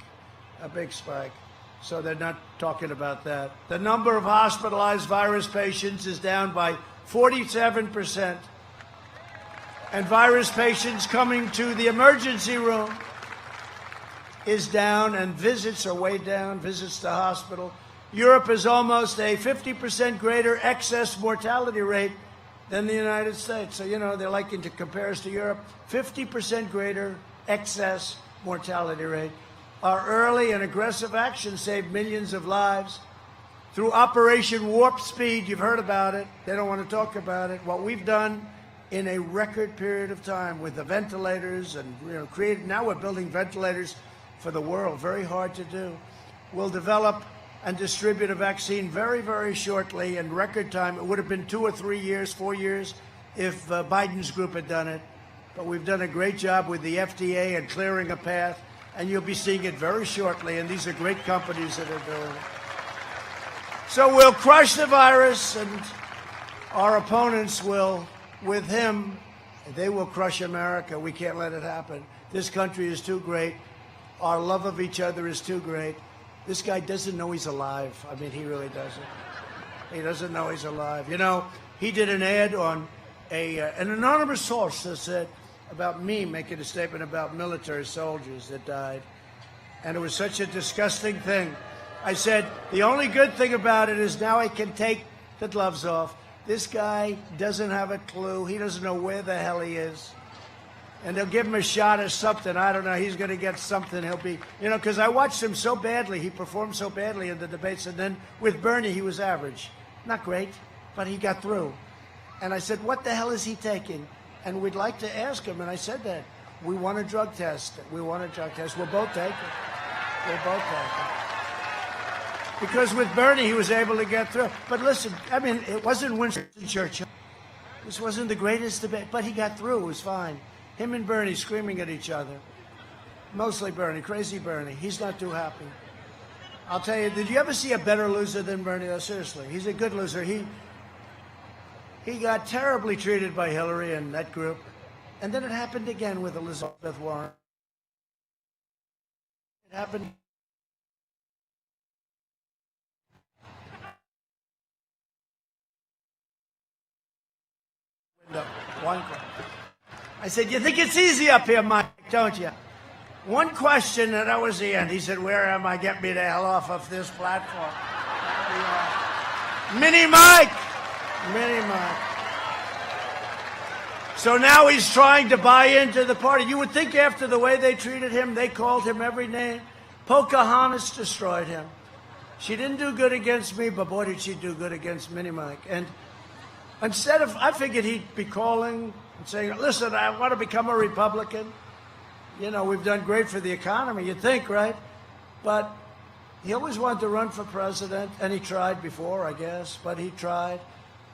Speaker 1: So they're not talking about that. The number of hospitalized virus patients is down by 47%. And virus patients coming to the emergency room is down, and visits are way down, visits to hospital. Europe is almost a 50% greater excess mortality rate than the United States. So, you know, they're liking to compare us to Europe. 50% greater excess mortality rate. Our early and aggressive action saved millions of lives. Through Operation Warp Speed, you've heard about it. They don't want to talk about it. What we've done in a record period of time with the ventilators and, you know, now we're building ventilators for the world. Very hard to do. We'll develop and distribute a vaccine very, very shortly in record time. It would have been 2 or 3 years, 4 years if Biden's group had done it. But we've done a great job with the FDA and clearing a path. And you'll be seeing it very shortly, and these are great companies that are doing it. So we'll crush the virus, and our opponents will, with him, they will crush America. We can't let it happen. This country is too great. Our love of each other is too great. This guy doesn't know he's alive. I mean, he really doesn't. He doesn't know he's alive. You know, he did an ad on an anonymous source that said, about me making a statement about military soldiers that died. And it was such a disgusting thing. I said, the only good thing about it is now I can take the gloves off. This guy doesn't have a clue. He doesn't know where the hell he is. And they'll give him a shot or something. I don't know. He's going to get something. He'll be, you know, because I watched him so badly. He performed so badly in the debates. And then with Bernie, he was average. Not great, but he got through. And I said, what the hell is he taking? And we'd like to ask him, and I said that. We want a drug test. We want a drug test. We'll both take it. We'll both take it. Because with Bernie, he was able to get through. But listen, I mean, it wasn't Winston Churchill. This wasn't the greatest debate, but he got through. It was fine. Him and Bernie screaming at each other. Mostly Bernie, crazy Bernie. He's not too happy. I'll tell you, did you ever see a better loser than Bernie? Oh, seriously, he's a good loser. He got terribly treated by Hillary and that group. And then it happened again with Elizabeth Warren. It happened. One question. I said, you think it's easy up here, Mike, don't you? One question, and that was the end. He said, where am I? Get me the hell off of this platform. Mini Mike. Mini Mike. So now he's trying to buy into the party. You would think after the way they treated him, they called him every name. Pocahontas destroyed him. She didn't do good against me, but boy, did she do good against Mini Mike. And instead of, I figured he'd be calling and saying, listen, I want to become a Republican. You know, we've done great for the economy, you'd think, right? But he always wanted to run for president, and he tried before, I guess, but he tried,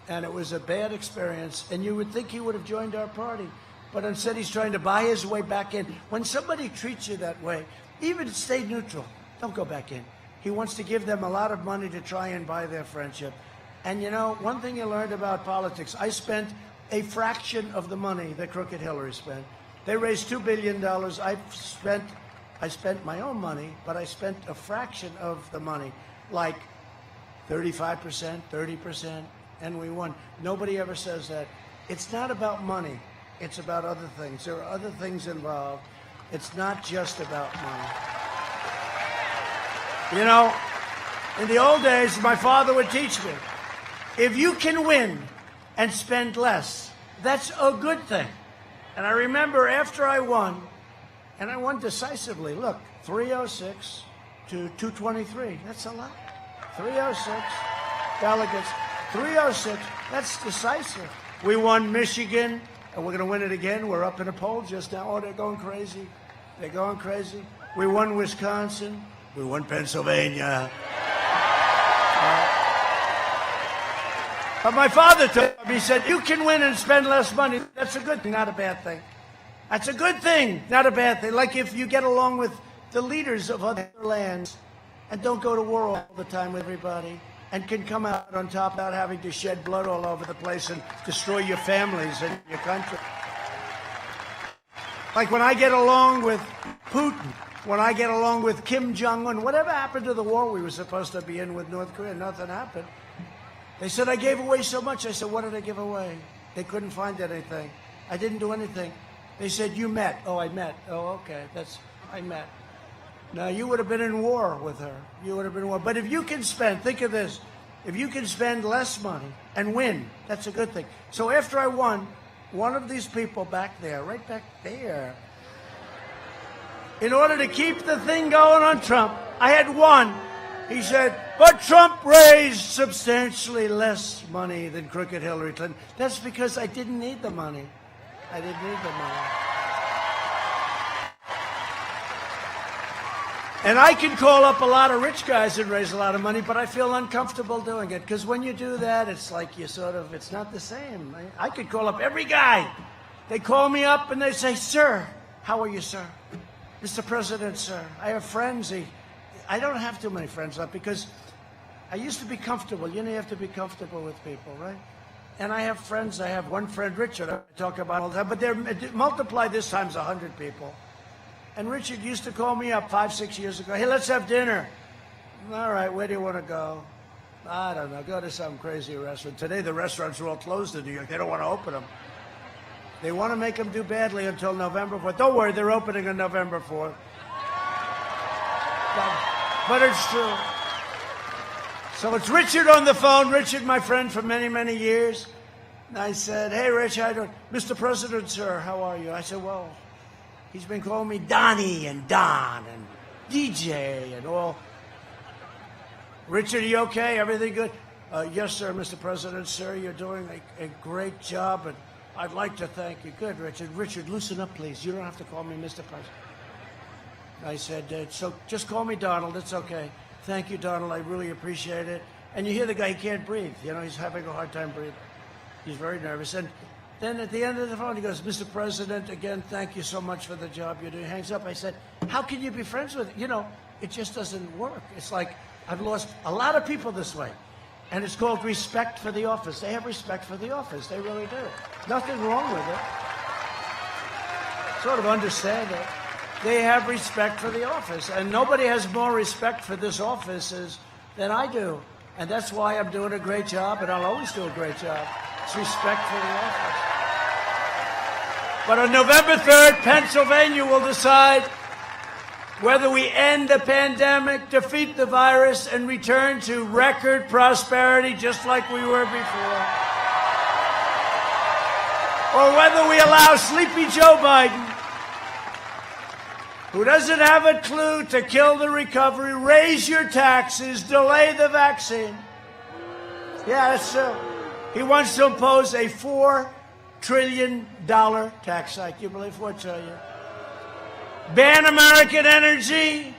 Speaker 1: and it was a bad experience. And you would think he would have joined our party, but instead he's trying to buy his way back in. When somebody treats you that way, even stay neutral, don't go back in. He wants to give them a lot of money to try and buy their friendship. And you know, one thing you learned about politics, I spent a fraction of the money that Crooked Hillary spent. They raised $2 billion. I spent my own money, but I spent a fraction of the money, like 35%, 30%, and we won. Nobody ever says that. It's not about money. It's about other things. There are other things involved. It's not just about money. You know, in the old days, my father would teach me, if you can win and spend less, that's a good thing. And I remember after I won, and I won decisively. Look, 306 to 223. That's a lot. 306 delegates. 306. That's decisive. We won Michigan, and we're going to win it again. We're up in a poll just now. Oh, they're going crazy. They're going crazy. We won Wisconsin. We won Pennsylvania. But my father told me, he said, you can win and spend less money. That's a good thing, not a bad thing. That's a good thing, not a bad thing. Like if you get along with the leaders of other lands and don't go to war all the time with everybody and can come out on top without having to shed blood all over the place and destroy your families and your country. Like when I get along with Putin, when I get along with Kim Jong-un, whatever happened to the war we were supposed to be in with North Korea? Nothing happened. They said I gave away so much. I said, what did I give away? They couldn't find anything. I didn't do anything. They said, you met. Oh, I met. Oh, okay. I met. Now, you would have been in war with her. You would have been in war. But if you can spend, think of this, if you can spend less money and win, that's a good thing. So after I won, one of these people back there, right back there, in order to keep the thing going on Trump, I had won. He said, but Trump raised substantially less money than Crooked Hillary Clinton. That's because I didn't need the money. I didn't need the money. And I can call up a lot of rich guys and raise a lot of money, but I feel uncomfortable doing it. Because when you do that, it's like you sort of, it's not the same. I could call up every guy. They call me up and they say, sir, how are you, sir? Mr. President, sir, I have friends. I don't have too many friends left because I used to be comfortable. You know, you have to be comfortable with people, right? And I have friends. I have one friend, Richard, I talk about all the time, but they're multiply this times 100 people. And Richard used to call me up 5-6 years ago. Hey, let's have dinner. All right, where do you want to go? I don't know. Go to some crazy restaurant. Today, the restaurants are all closed in New York. They don't want to open them. They want to make them do badly until November 4th. Don't worry, they're opening on November 4th. But it's true. So it's Richard on the phone. Richard, my friend for many, many years. And I said, hey, Rich, how you doing? Mr. President, sir, how are you? I said, well, he's been calling me Donnie and Don and DJ and all. Richard, are you okay? Everything good? Yes, sir, Mr. President, sir. You're doing a great job, and I'd like to thank you. Good, Richard. Richard, loosen up, please. You don't have to call me Mr. President. I said, so just call me Donald. It's okay. Thank you, Donald. I really appreciate it. And you hear the guy, he can't breathe. You know, he's having a hard time breathing. He's very nervous. And then at the end of the phone, he goes, Mr. President, again, thank you so much for the job you're doing. Hangs up. I said, how can you be friends with, you know, it just doesn't work. It's like I've lost a lot of people this way. And it's called respect for the office. They have respect for the office. They really do. Nothing wrong with it. Sort of understand it. they have respect for the office. And nobody has more respect for this office than I do. And that's why I'm doing a great job, and I'll always do a great job. It's respect for the office. But on November 3rd, Pennsylvania will decide whether we end the pandemic, defeat the virus, and return to record prosperity just like we were before. Or whether we allow Sleepy Joe Biden, who doesn't have a clue, to kill the recovery, raise your taxes, delay the vaccine. Yeah, that's true. He wants to impose a $4 trillion tax hike. You believe $4 trillion? Ban American energy,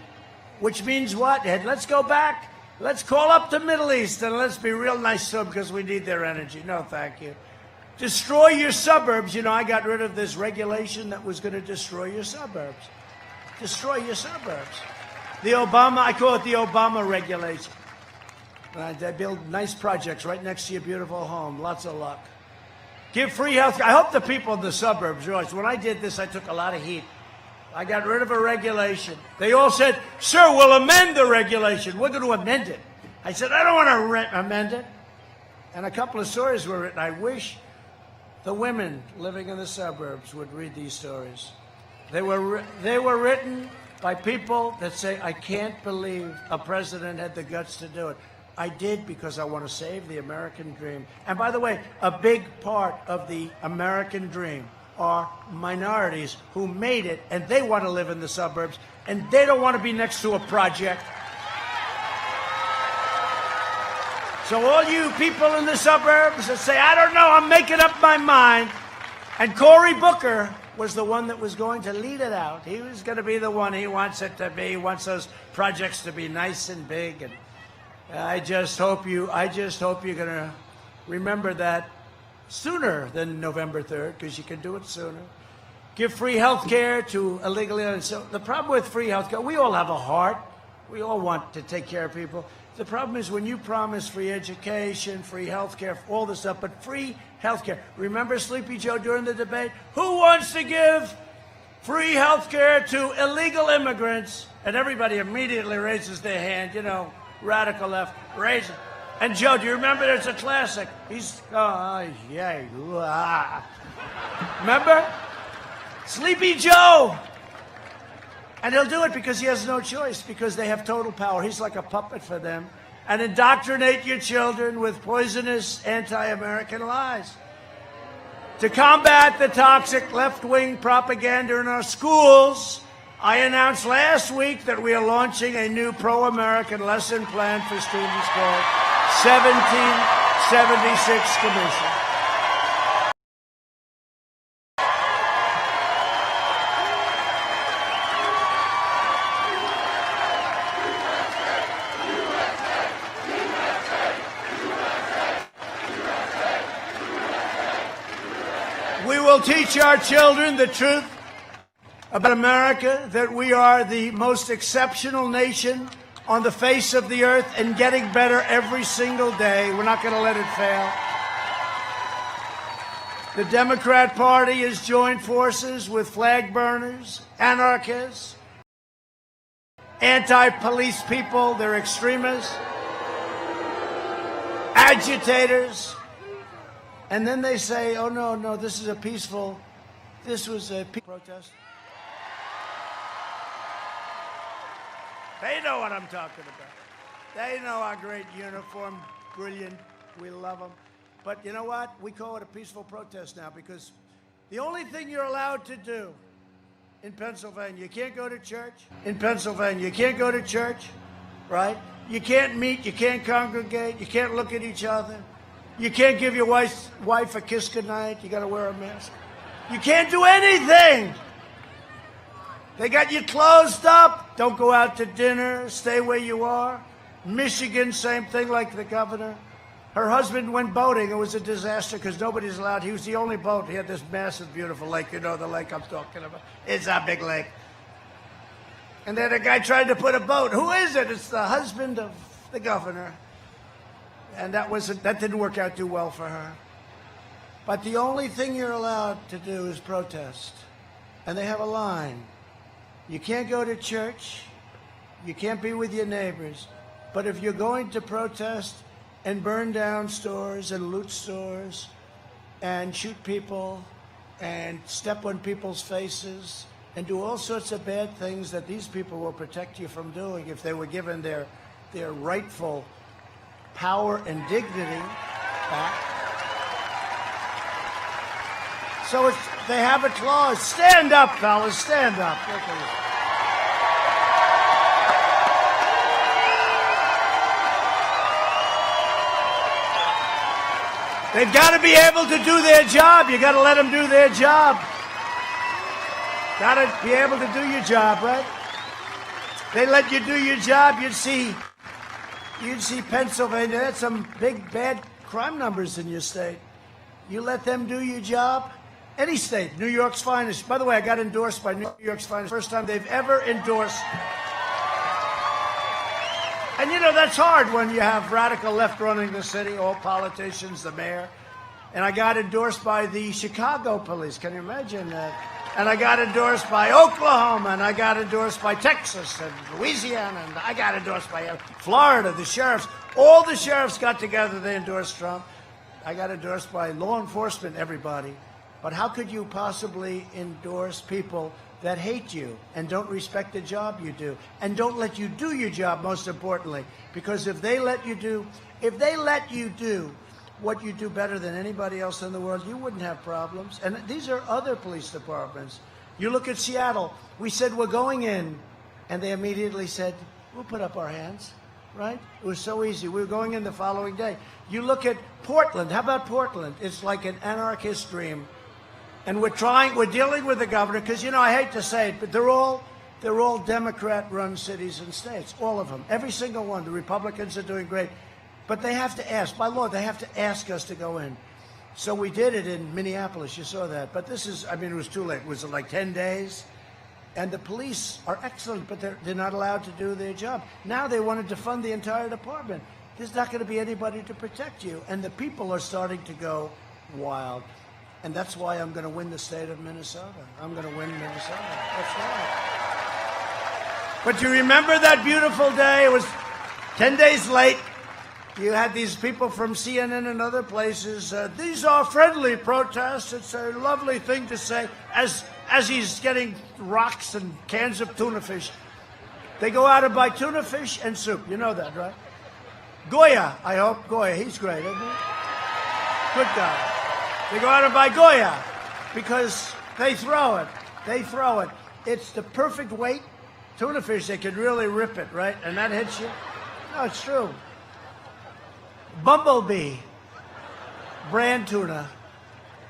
Speaker 1: which means what? And let's go back. Let's call up the Middle East and let's be real nice to them because we need their energy. No, thank you. Destroy your suburbs. You know, I got rid of this regulation that was going to destroy your suburbs. Destroy your suburbs. The Obama, I call it the Obama regulation. They build nice projects right next to your beautiful home. Lots of luck. Give free health care. I hope the people in the suburbs realize when I did this, I took a lot of heat. I got rid of a regulation. They all said, sir, we'll amend the regulation. We're going to amend it. I said, I don't want to amend it. And a couple of stories were written. I wish the women living in the suburbs would read these stories. They were written by people that say, I can't believe a president had the guts to do it. I did because I want to save the American dream. And by the way, a big part of the American dream are minorities who made it, and they want to live in the suburbs, and they don't want to be next to a project. So all you people in the suburbs that say, I don't know, I'm making up my mind. And Cory Booker was the one that was going to lead it out. He was going to be the one. He wants it to be. He wants those projects to be nice and big. And I just hope you're going to remember that sooner than November 3rd, because you can do it sooner. Give free health care to illegally. So the problem with free health care, we all have a heart. We all want to take care of people. The problem is when you promise free education, free health care, all this stuff, but free health care. Remember Sleepy Joe during the debate? Who wants to give free health care to illegal immigrants? And everybody immediately raises their hand, you know, radical left, raise it. And Joe, do you remember there's a classic? He's, Remember? Sleepy Joe. And he'll do it because he has no choice, because they have total power. He's like a puppet for them. And indoctrinate your children with poisonous anti-American lies. To combat the toxic left-wing propaganda in our schools, I announced last week that we are launching a new pro-American lesson plan for students called 1776 Commission. We will teach our children the truth about America, that we are the most exceptional nation on the face of the earth and getting better every single day. We're not going to let it fail. The Democrat Party has joined forces with flag burners, anarchists, anti-police people, they're extremists, agitators. And then they say, oh, no, this was a peaceful protest. They know what I'm talking about. They know our great uniform, brilliant, we love them. But you know what? We call it a peaceful protest now because the only thing you're allowed to do in Pennsylvania, you can't go to church. In Pennsylvania, you can't go to church, right? You can't meet, you can't congregate, you can't look at each other. You can't give your wife a kiss goodnight. You got to wear a mask. You can't do anything. They got you closed up. Don't go out to dinner. Stay where you are. Michigan, same thing, like the governor. Her husband went boating. It was a disaster because nobody's allowed. He was the only boat. He had this massive, beautiful lake. You know the lake I'm talking about. It's a big lake. And then a guy tried to put a boat. Who is it? It's the husband of the governor. And that didn't work out too well for her. But the only thing you're allowed to do is protest. And they have a line. You can't go to church. You can't be with your neighbors. But if you're going to protest and burn down stores and loot stores and shoot people and step on people's faces and do all sorts of bad things that these people will protect you from doing if they were given their rightful power and dignity back. So they have a clause. Stand up, fellas, stand up. Look at this. They've got to be able to do their job. You got to let them do their job. Got to be able to do your job, right? They let you do your job, you'd see Pennsylvania had some big bad crime numbers in your state. You let them do your job. Any state, New York's finest. By the way, I got endorsed by New York's finest. First time they've ever endorsed. And you know, that's hard when you have radical left running the city, all politicians, the mayor. And I got endorsed by the Chicago police. Can you imagine that? And I got endorsed by Oklahoma, and I got endorsed by Texas and Louisiana, and I got endorsed by Florida, the sheriffs. All the sheriffs got together, they endorsed Trump. I got endorsed by law enforcement, everybody. But how could you possibly endorse people that hate you and don't respect the job you do and don't let you do your job, most importantly? Because if they let you do what you do better than anybody else in the world, you wouldn't have problems. And these are other police departments. You look at Seattle. We said we're going in, and they immediately said, we'll put up our hands, right? It was so easy. We were going in the following day. You look at Portland. How about Portland? It's like an anarchist dream. And we're dealing with the governor, because, you know, I hate to say it, but they're all Democrat-run cities and states, all of them, every single one. The Republicans are doing great. But they have to ask, by law, they have to ask us to go in. So we did it in Minneapolis, you saw that. But this is, I mean, it was too late. It was like 10 days. And the police are excellent, but they're not allowed to do their job. Now they wanted to fund the entire department. There's not going to be anybody to protect you. And the people are starting to go wild. And that's why I'm going to win the state of Minnesota. I'm going to win Minnesota. That's right. But you remember that beautiful day? It was 10 days late. You had these people from CNN and other places. These are friendly protests. It's a lovely thing to say as he's getting rocks and cans of tuna fish. They go out and buy tuna fish and soup. You know that, right? Goya, I hope. Goya, he's great, isn't he? Good guy. They go out and buy Goya because they throw it. They throw it. It's the perfect weight. Tuna fish, they can really rip it, right? And that hits you. No, it's true. Bumblebee brand tuna.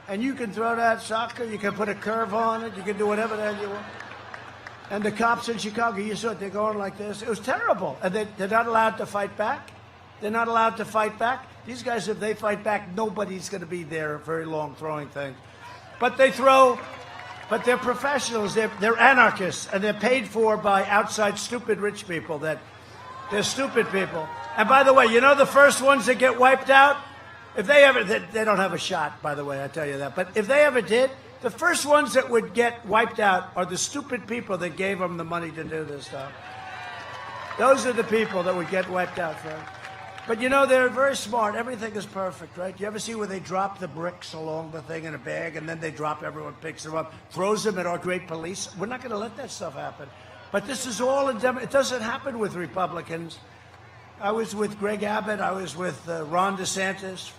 Speaker 1: And you can throw that sucker. You can put a curve on it. You can do whatever the hell you want. And the cops in Chicago, you saw it, they're going like this. It was terrible. And they're not allowed to fight back. They're not allowed to fight back. These guys, if they fight back, nobody's going to be there very long throwing things. But they throw, but they're professionals. They're anarchists, and they're paid for by outside stupid rich people. They're stupid people. And by the way, you know the first ones that get wiped out? If they ever, they don't have a shot, by the way, I tell you that. But if they ever did, the first ones that would get wiped out are the stupid people that gave them the money to do this stuff. Those are the people that would get wiped out first. But you know, they're very smart. Everything is perfect, right? You ever see where they drop the bricks along the thing in a bag, and then they drop, everyone picks them up, throws them at our great police? We're not going to let that stuff happen. But this is all, it doesn't happen with Republicans. I was with Greg Abbott. I was with Ron DeSantis,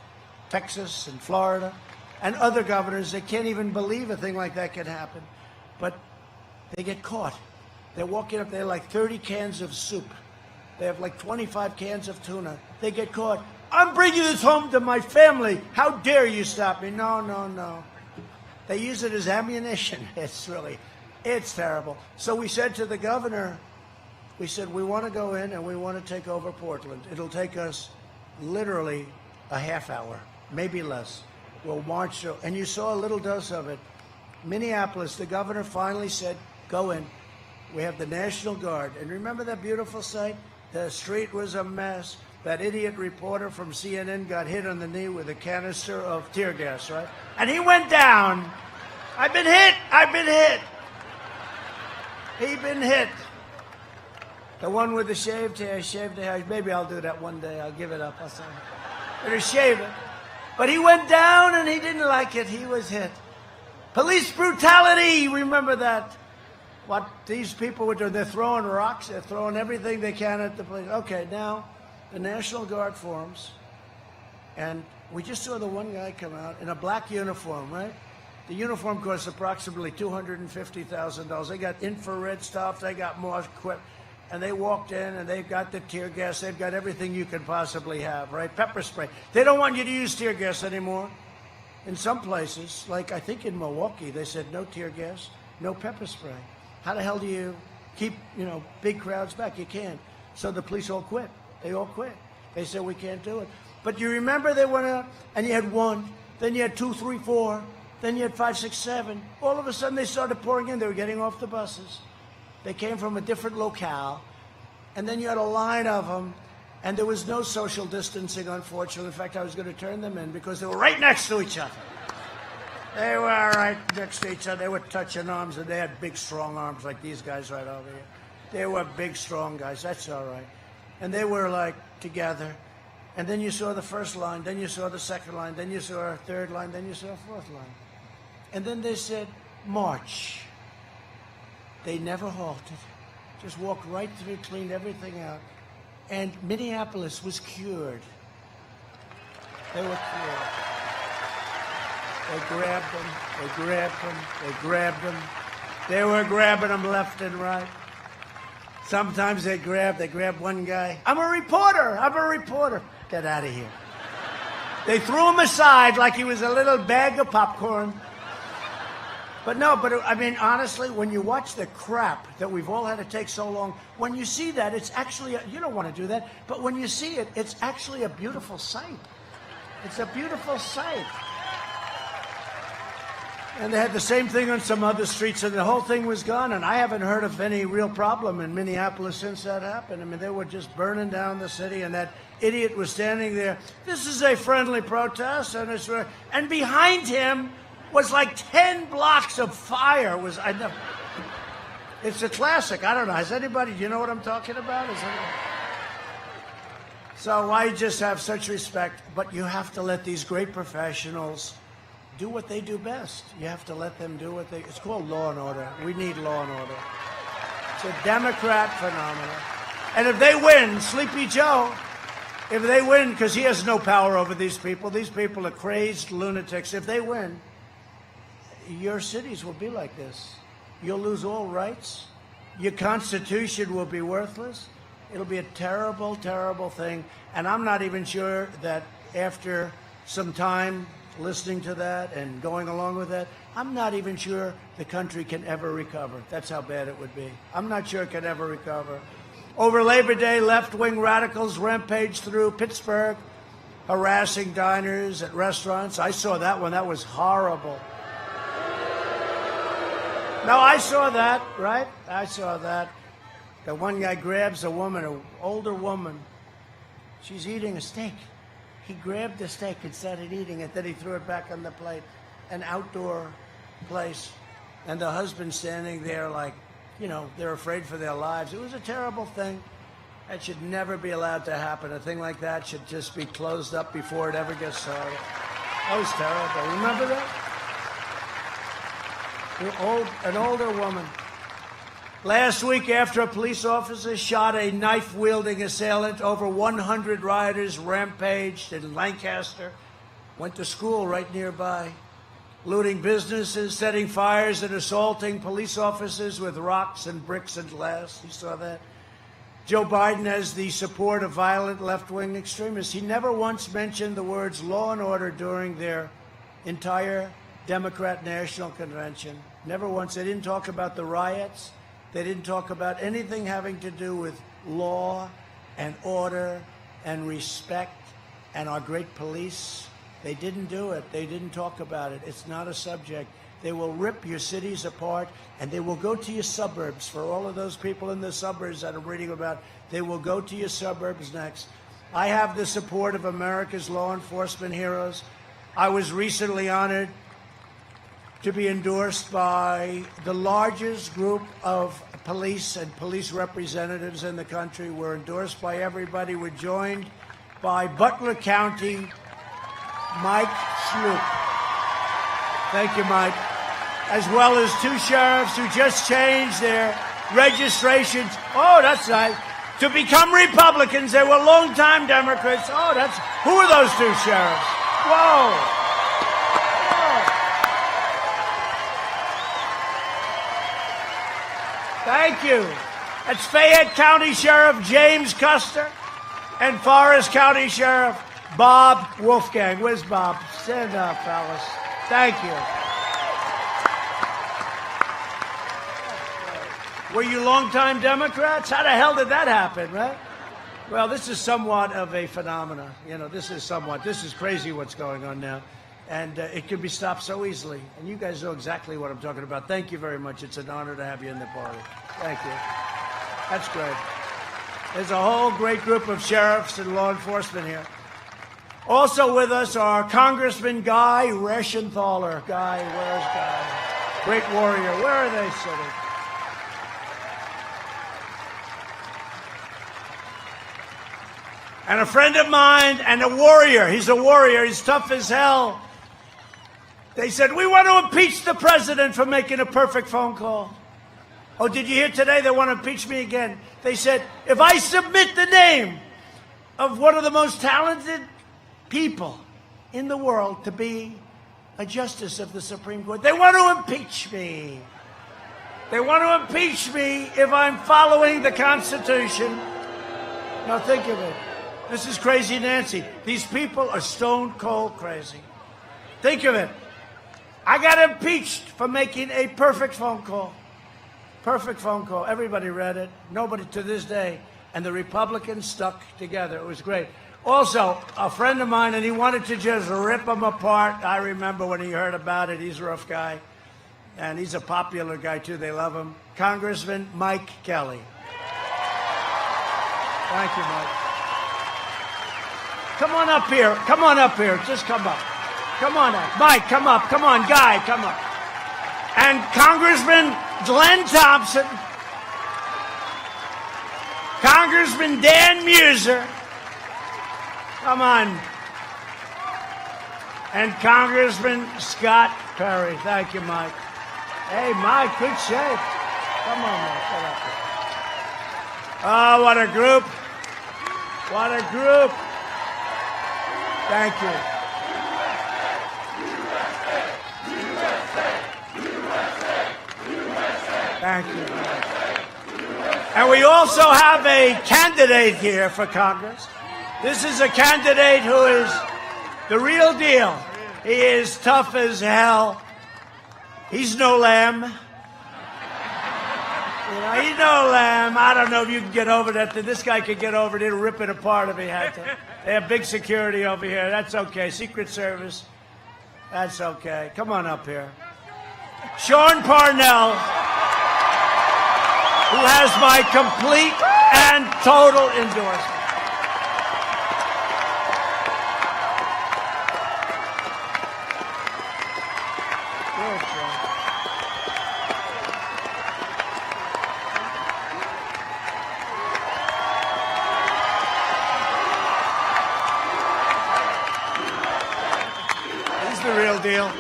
Speaker 1: Texas and Florida, and other governors. They can't even believe a thing like that can happen. But they get caught. They're walking up there like 30 cans of soup. They have like 25 cans of tuna. They get caught. I'm bringing this home to my family. How dare you stop me? No, no, no. They use it as ammunition. It's terrible. So we said to the governor, we said, we want to go in and we want to take over Portland. It'll take us literally a half hour, maybe less. We'll march through. And you saw a little dose of it. Minneapolis, the governor finally said, go in. We have the National Guard. And remember that beautiful sight? The street was a mess. That idiot reporter from CNN got hit on the knee with a canister of tear gas, right? And he went down. I've been hit. He been hit. The one with the shaved hair. Maybe I'll do that one day. I'll give it up. I'll say, better shave it. But he went down and he didn't like it. He was hit. Police brutality. Remember that. What these people were doing. They're throwing rocks. They're throwing everything they can at the police. Okay, now the National Guard forms. And we just saw the one guy come out in a black uniform, right? The uniform costs approximately $250,000. They got infrared stuff. They got more equipment. And they walked in, and they've got the tear gas. They've got everything you can possibly have, right? Pepper spray. They don't want you to use tear gas anymore. In some places, like I think in Milwaukee, they said no tear gas, no pepper spray. How the hell do you keep, big crowds back? You can't. So the police all quit. They all quit. They said, we can't do it. But you remember they went out, and you had one, then you had 2, 3, 4, then you had 5, 6, 7. All of a sudden, they started pouring in. They were getting off the buses. They came from a different locale, and then you had a line of them, and there was no social distancing, unfortunately. In fact, I was going to turn them in because they were right next to each other. They were right next to each other. They were touching arms, and they had big, strong arms like these guys right over here. They were big, strong guys. That's all right. And they were, like, together. And then you saw the first line, then you saw the second line, then you saw a third line, then you saw a fourth line. And then they said, march. They never halted. Just walked right through, cleaned everything out. And Minneapolis was cured. They were cured. They grabbed them, they grabbed them, they grabbed them. They were grabbing them left and right. Sometimes they grab one guy. I'm a reporter. Get out of here. They threw him aside like he was a little bag of popcorn. But I mean, honestly, when you watch the crap that we've all had to take so long, when you see that, it's actually, you don't want to do that, but when you see it, it's actually a beautiful sight. It's a beautiful sight. And they had the same thing on some other streets, and the whole thing was gone, and I haven't heard of any real problem in Minneapolis since that happened. I mean, they were just burning down the city, and that idiot was standing there. This is a friendly protest, and behind him was like 10 blocks of fire. It's a classic. I don't know. Do you know what I'm talking about? So I just have such respect, but you have to let these great professionals do what they do best. You have to let them do it's called law and order. We need law and order. It's a Democrat phenomenon. And if they win, Sleepy Joe, if they win, because he has no power over these people are crazed lunatics. If they win, your cities will be like this. You'll lose all rights. Your Constitution will be worthless. It'll be a terrible, terrible thing. And I'm not even sure that after some time listening to that and going along with that, I'm not even sure the country can ever recover. That's how bad it would be. I'm not sure it can ever recover. Over Labor Day, left-wing radicals rampaged through Pittsburgh, harassing diners at restaurants. I saw that one. That was horrible. No, I saw that, right? I saw that. The one guy grabs a woman, an older woman. She's eating a steak. He grabbed the steak and started eating it. Then he threw it back on the plate. An outdoor place. And the husband standing there like, they're afraid for their lives. It was a terrible thing. That should never be allowed to happen. A thing like that should just be closed up before it ever gets started. That was terrible. Remember that? An older woman. Last week, after a police officer shot a knife-wielding assailant, over 100 rioters rampaged in Lancaster, went to school right nearby, looting businesses, setting fires, and assaulting police officers with rocks and bricks and glass. You saw that? Joe Biden has the support of violent left-wing extremists. He never once mentioned the words law and order during their entire Democrat National Convention. Never once. They didn't talk about the riots. They didn't talk about anything having to do with law and order and respect and our great police. They didn't do it. They didn't talk about it. It's not a subject. They will rip your cities apart, and they will go to your suburbs. For all of those people in the suburbs that I'm reading about, they will go to your suburbs next. I have the support of America's law enforcement heroes. I was recently honored to be endorsed by the largest group of police and police representatives in the country. We're endorsed by everybody. We're joined by Butler County Mike Sloop. Thank you, Mike. As well as 2 sheriffs who just changed their registrations. Oh, that's nice. To become Republicans. They were longtime Democrats. Oh, who are those 2 sheriffs? Whoa. Thank you. That's Fayette County Sheriff James Custer and Forest County Sheriff Bob Wolfgang. Where's Bob? Stand up, fellas. Thank you. Were you longtime Democrats? How the hell did that happen, right? Well, this is somewhat of a phenomenon. You know, this is crazy what's going on now. And it can be stopped so easily. And you guys know exactly what I'm talking about. Thank you very much. It's an honor to have you in the party. Thank you. That's great. There's a whole great group of sheriffs and law enforcement here. Also with us are Congressman Guy Reschenthaler. Guy, where's Guy? Great warrior. Where are they sitting? And a friend of mine and a warrior. He's a warrior. He's tough as hell. They said, we want to impeach the president for making a perfect phone call. Oh, did you hear today they want to impeach me again? They said, if I submit the name of one of the most talented people in the world to be a justice of the Supreme Court, they want to impeach me. They want to impeach me if I'm following the Constitution. Now think of it. This is crazy Nancy. These people are stone cold crazy. Think of it. I got impeached for making a perfect phone call. Perfect phone call. Everybody read it. Nobody to this day. And the Republicans stuck together. It was great. Also, a friend of mine, and he wanted to just rip them apart. I remember when he heard about it. He's a rough guy. And he's a popular guy, too. They love him. Congressman Mike Kelly. Thank you, Mike. Come on up here. Come on up here. Just come up. Come on up. Mike, come up. Come on, Guy, come up. And Congressman Glenn Thompson. Congressman Dan Muser. Come on. And Congressman Scott Perry. Thank you, Mike. Hey, Mike, good shape. Come on, Mike. Get up here. Oh, what a group. What a group. Thank you. Thank you. And we also have a candidate here for Congress. This is a candidate who is the real deal. He is tough as hell. He's no lamb. You know, he's no lamb. I don't know if you can get over that. This guy could get over it. He'll rip it apart if he had to. They have big security over here. That's okay. Secret Service. That's okay. Come on up here. Sean Parnell, who has my complete and total endorsement. He's the real deal.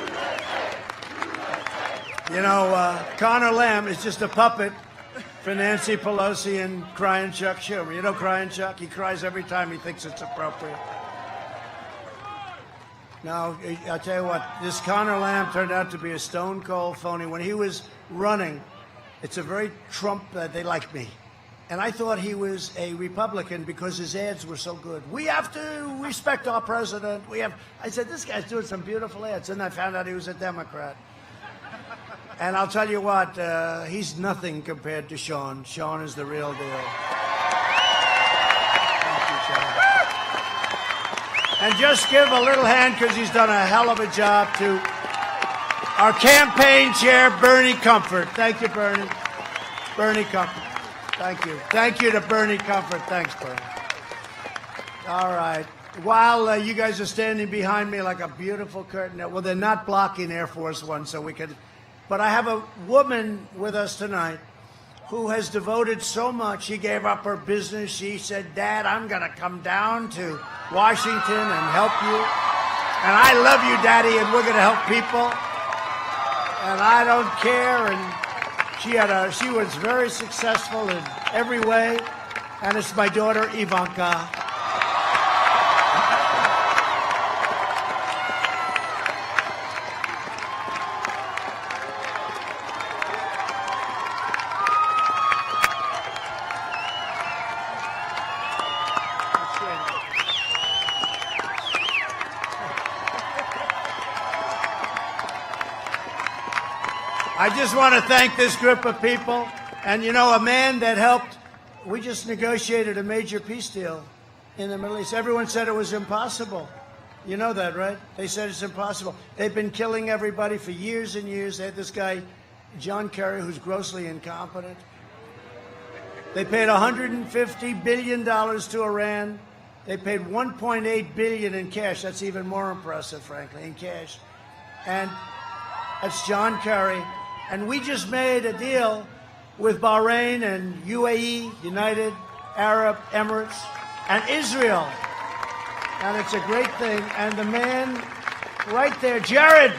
Speaker 1: You know, Connor Lamb is just a puppet for Nancy Pelosi and Crying Chuck Schumer. You know Crying Chuck? He cries every time he thinks it's appropriate. Now, I'll tell you what, this Connor Lamb turned out to be a stone-cold phony. When he was running, it's a very Trump, they like me. And I thought he was a Republican because his ads were so good. We have to respect our president. I said, this guy's doing some beautiful ads. And I found out he was a Democrat. And I'll tell you what, he's nothing compared to Sean. Sean is the real deal. Thank you, Sean. And just give a little hand, because he's done a hell of a job, to our campaign chair, Bernie Comfort. Thank you, Bernie. Bernie Comfort. Thank you. Thank you to Bernie Comfort. Thanks, Bernie. All right. While you guys are standing behind me like a beautiful curtain, well, they're not blocking Air Force One, so we can... But I have a woman with us tonight who has devoted so much. She gave up her business. She said, Dad, I'm going to come down to Washington and help you. And I love you, Daddy, and we're going to help people. And I don't care. And she was very successful in every way. And it's my daughter, Ivanka. I just want to thank this group of people. And, you know, a man that helped, we just negotiated a major peace deal in the Middle East. Everyone said it was impossible. You know that, right? They said it's impossible. They've been killing everybody for years and years. They had this guy, John Kerry, who's grossly incompetent. They paid $150 billion to Iran. They paid $1.8 billion in cash. That's even more impressive, frankly, in cash. And that's John Kerry. And we just made a deal with Bahrain and UAE, United Arab Emirates, and Israel. And it's a great thing. And the man right there, Jared,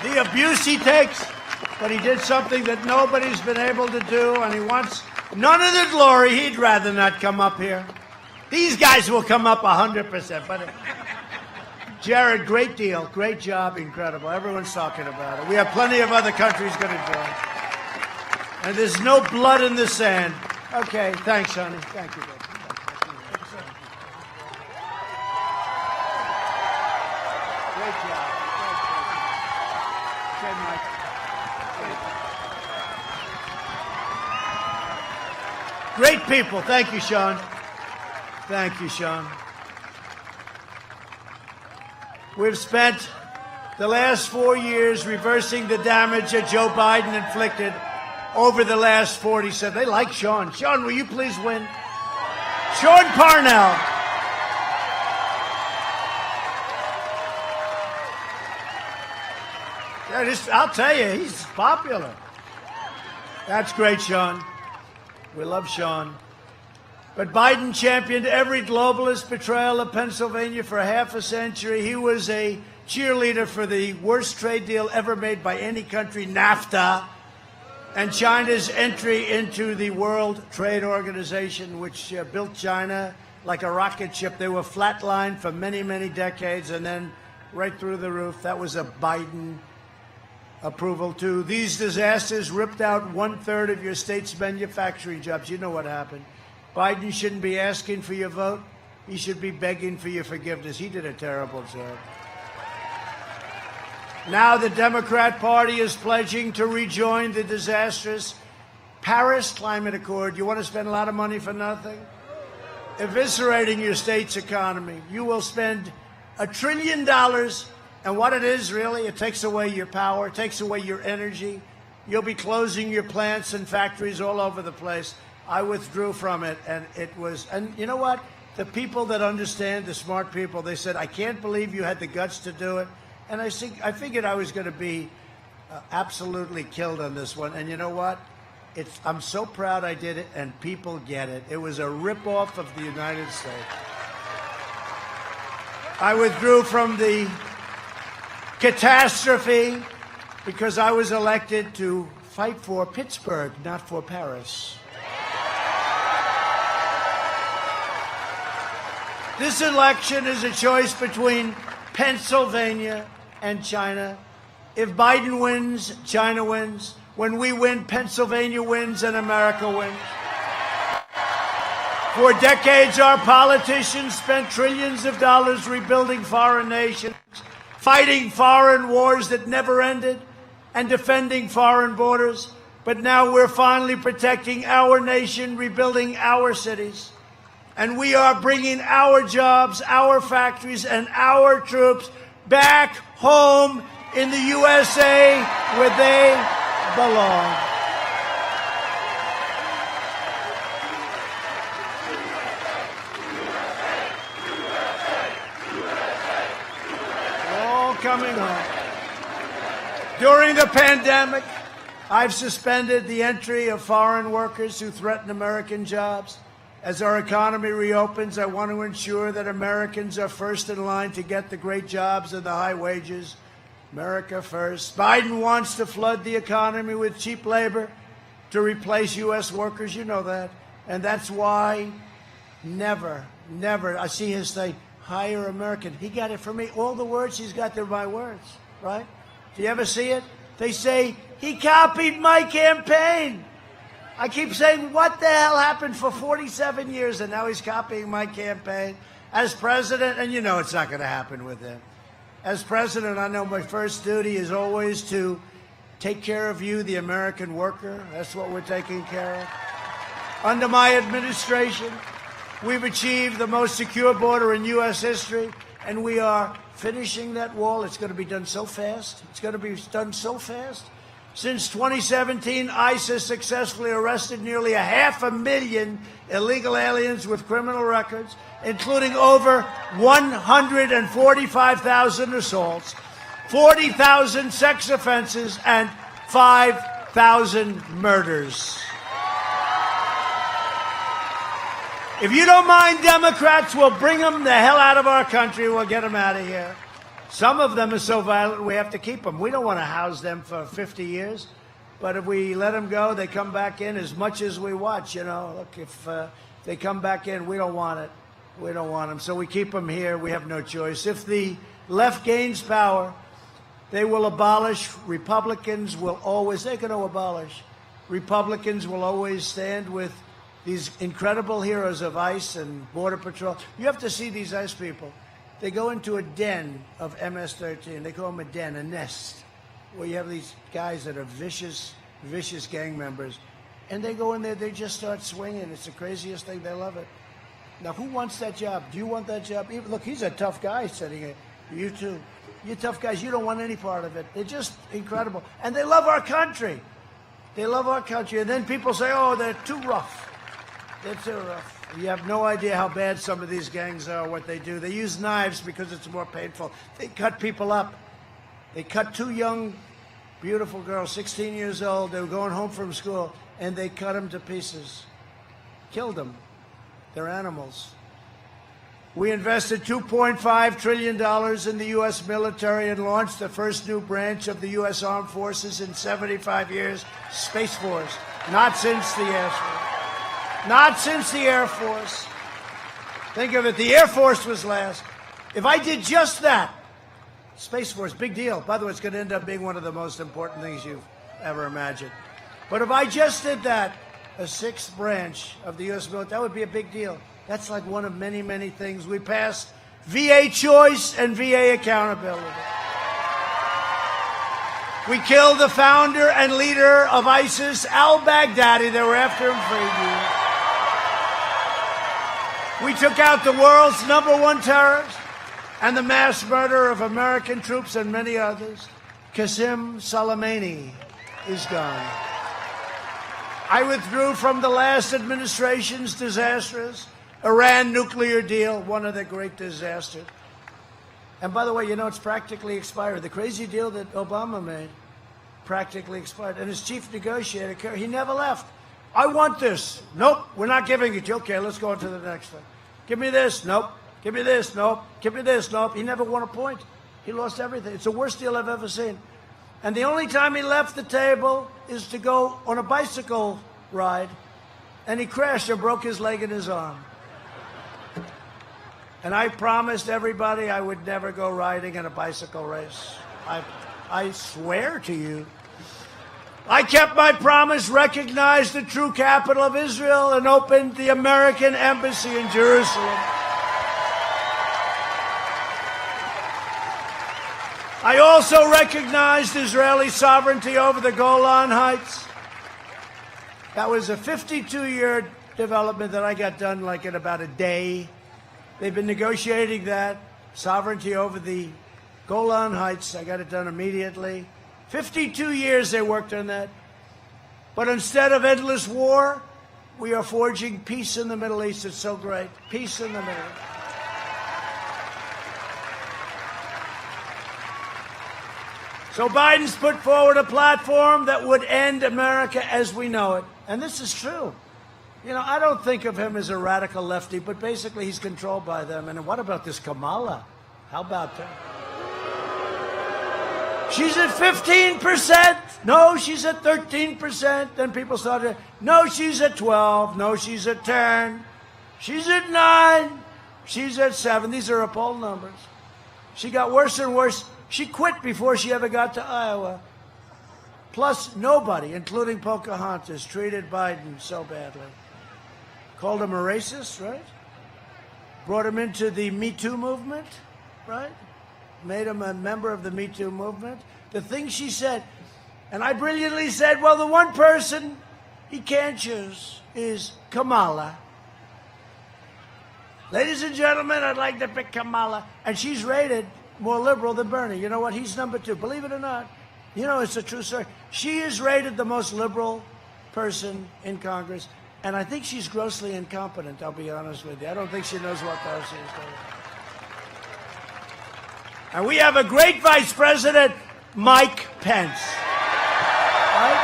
Speaker 1: the abuse he takes, but he did something that nobody's been able to do, and he wants none of the glory. He'd rather not come up here. These guys will come up 100%. But Jared, great deal, great job, incredible. Everyone's talking about it. We have plenty of other countries going to join. And there's no blood in the sand. Okay, thanks, honey. Thank you, baby. Great job. Okay, Mike. Great people. Thank you, Sean. Thank you, Sean. We've spent the last 4 years reversing the damage that Joe Biden inflicted over the last 47. They like Sean. Sean, will you please win? Sean Parnell. I'll tell you, he's popular. That's great, Sean. We love Sean. But Biden championed every globalist betrayal of Pennsylvania for half a century. He was a cheerleader for the worst trade deal ever made by any country, NAFTA, and China's entry into the World Trade Organization, which built China like a rocket ship. They were flatlined for many, many decades, and then right through the roof. That was a Biden approval, too. These disasters ripped out 1/3 of your state's manufacturing jobs. You know what happened. Biden shouldn't be asking for your vote. He should be begging for your forgiveness. He did a terrible job. Now the Democrat Party is pledging to rejoin the disastrous Paris Climate Accord. You want to spend a lot of money for nothing? Eviscerating your state's economy. You will spend $1 trillion. And what it is, really, it takes away your power, it takes away your energy. You'll be closing your plants and factories all over the place. I withdrew from it, and and you know what? The people that understand, the smart people, they said, I can't believe you had the guts to do it. And I figured I was going to be absolutely killed on this one. And you know what? I'm so proud I did it, and people get it. It was a ripoff of the United States. I withdrew from the catastrophe because I was elected to fight for Pittsburgh, not for Paris. This election is a choice between Pennsylvania and China. If Biden wins, China wins. When we win, Pennsylvania wins and America wins. For decades, our politicians spent trillions of dollars rebuilding foreign nations, fighting foreign wars that never ended, and defending foreign borders. But now we're finally protecting our nation, rebuilding our cities. And we are bringing our jobs, our factories, and our troops back home in the USA where they belong. All coming home. During the pandemic, I've suspended the entry of foreign workers who threaten American jobs. As our economy reopens, I want to ensure that Americans are first in line to get the great jobs and the high wages. America first. Biden wants to flood the economy with cheap labor to replace U.S. workers. You know that. And that's why never, I see his thing, hire American. He got it from me. All the words he's got, they're my words, right? Do you ever see it? They say, he copied my campaign. I keep saying, what the hell happened for 47 years, and now he's copying my campaign? As president, and you know it's not going to happen with him. As president, I know my first duty is always to take care of you, the American worker. That's what we're taking care of. Under my administration, we've achieved the most secure border in U.S. history, and we are finishing that wall. It's going to be done so fast. It's going to be done so fast. Since 2017, ICE has successfully arrested nearly 500,000 illegal aliens with criminal records, including over 145,000 assaults, 40,000 sex offenses, and 5,000 murders. If you don't mind, Democrats, we'll bring them the hell out of our country. We'll get them out of here. Some of them are so violent, we have to keep them. We don't want to house them for 50 years. But if we let them go, they come back in as much as we watch, you know. Look, if they come back in, we don't want it. We don't want them. So we keep them here. We have no choice. If the left gains power, they will abolish. Republicans will always, they're going to abolish. Republicans will always stand with these incredible heroes of ICE and Border Patrol. You have to see these ICE people. They go into a den of MS-13. They call them a den, a nest, where you have these guys that are vicious gang members. And they go in there, they just start swinging. It's the craziest thing. They love it. Now, who wants that job? Do you want that job? Look, he's a tough guy sitting here. You too. You're tough guys. You don't want any part of it. They're just incredible. And they love our country. They love our country. And then people say, oh, they're too rough. They're too rough. You have no idea how bad some of these gangs are, what they do. They use knives because it's more painful. They cut people up. They cut two young, beautiful girls, 16 years old. They were going home from school, and they cut them to pieces. Killed them. They're animals. We invested $2.5 trillion in the U.S. military and launched the first new branch of the U.S. Armed Forces in 75 years, Space Force. Not since the Air Force. Not since the Air Force. Think of it, the Air Force was last. If I did just that, Space Force, big deal. By the way, it's going to end up being one of the most important things you've ever imagined. But if I just did that, a sixth branch of the U.S. military, that would be a big deal. That's like one of many, many things. We passed VA choice and VA accountability. We killed the founder and leader of ISIS, al-Baghdadi. They were after him for years. We took out the world's #1 terrorist and the mass murder of American troops and many others. Qasem Soleimani is gone. I withdrew from the last administration's disastrous Iran nuclear deal, one of the great disasters. And by the way, you know, it's practically expired. The crazy deal that Obama made practically expired. And his chief negotiator, he never left. I want this. Nope, we're not giving it to you. Okay, let's go on to the next one. Give me this. Nope. Give me this. Nope. Give me this. Nope. He never won a point. He lost everything. It's the worst deal I've ever seen. And the only time he left the table is to go on a bicycle ride, and he crashed and broke his leg and his arm. And I promised everybody I would never go riding in a bicycle race. I swear to you. I kept my promise, recognized the true capital of Israel, and opened the American embassy in Jerusalem. I also recognized Israeli sovereignty over the Golan Heights. That was a 52-year development that I got done like in about a day. They've been negotiating that, sovereignty over the Golan Heights. I got it done immediately. 52 years they worked on that. But instead of endless war, we are forging peace in the Middle East. It's so great. Peace in the Middle East. So Biden's put forward a platform that would end America as we know it. And this is true. You know, I don't think of him as a radical lefty, but basically he's controlled by them. And what about this Kamala? How about that? She's at 15%. No, she's at 13%. Then people started, no, she's at 12. No, she's at 10. She's at 9. She's at 7. These are her poll numbers. She got worse and worse. She quit before she ever got to Iowa. Plus, nobody, including Pocahontas, treated Biden so badly. Called him a racist, right? Brought him into the Me Too movement, right? Made him a member of the Me Too movement. The things she said, and I brilliantly said, well, the one person he can't choose is Kamala. Ladies and gentlemen, I'd like to pick Kamala. And she's rated more liberal than Bernie. You know what? He's number 2. Believe it or not. You know, it's a true story. She is rated the most liberal person in Congress. And I think she's grossly incompetent, I'll be honest with you. I don't think she knows what the hell she's doing. And we have a great vice president, Mike Pence. Right?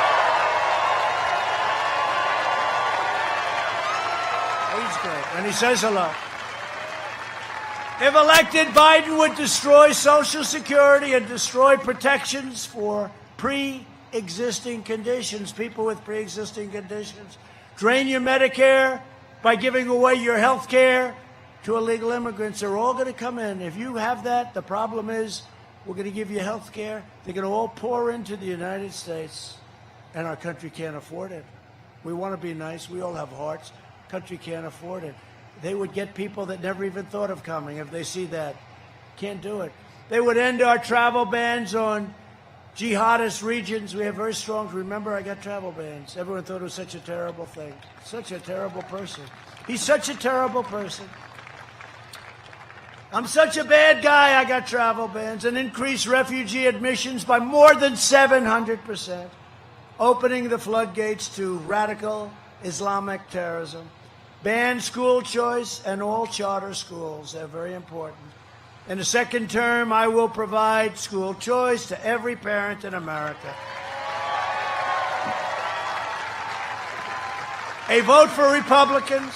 Speaker 1: He's great. And he says hello. If elected, Biden would destroy Social Security and destroy protections for pre-existing conditions, people with pre-existing conditions. Drain your Medicare by giving away your health care to illegal immigrants. They're all going to come in. If you have that, the problem is we're going to give you health care. They're going to all pour into the United States, and our country can't afford it. We want to be nice. We all have hearts. Country can't afford it. They would get people that never even thought of coming if they see that. Can't do it. They would end our travel bans on jihadist regions. We have very strong. Remember, I got travel bans. Everyone thought it was such a terrible thing. Such a terrible person. He's such a terrible person. I'm such a bad guy, I got travel bans. And increased refugee admissions by more than 700%. Opening the floodgates to radical Islamic terrorism. Ban school choice and all charter schools. They're very important. In the second term, I will provide school choice to every parent in America. A vote for Republicans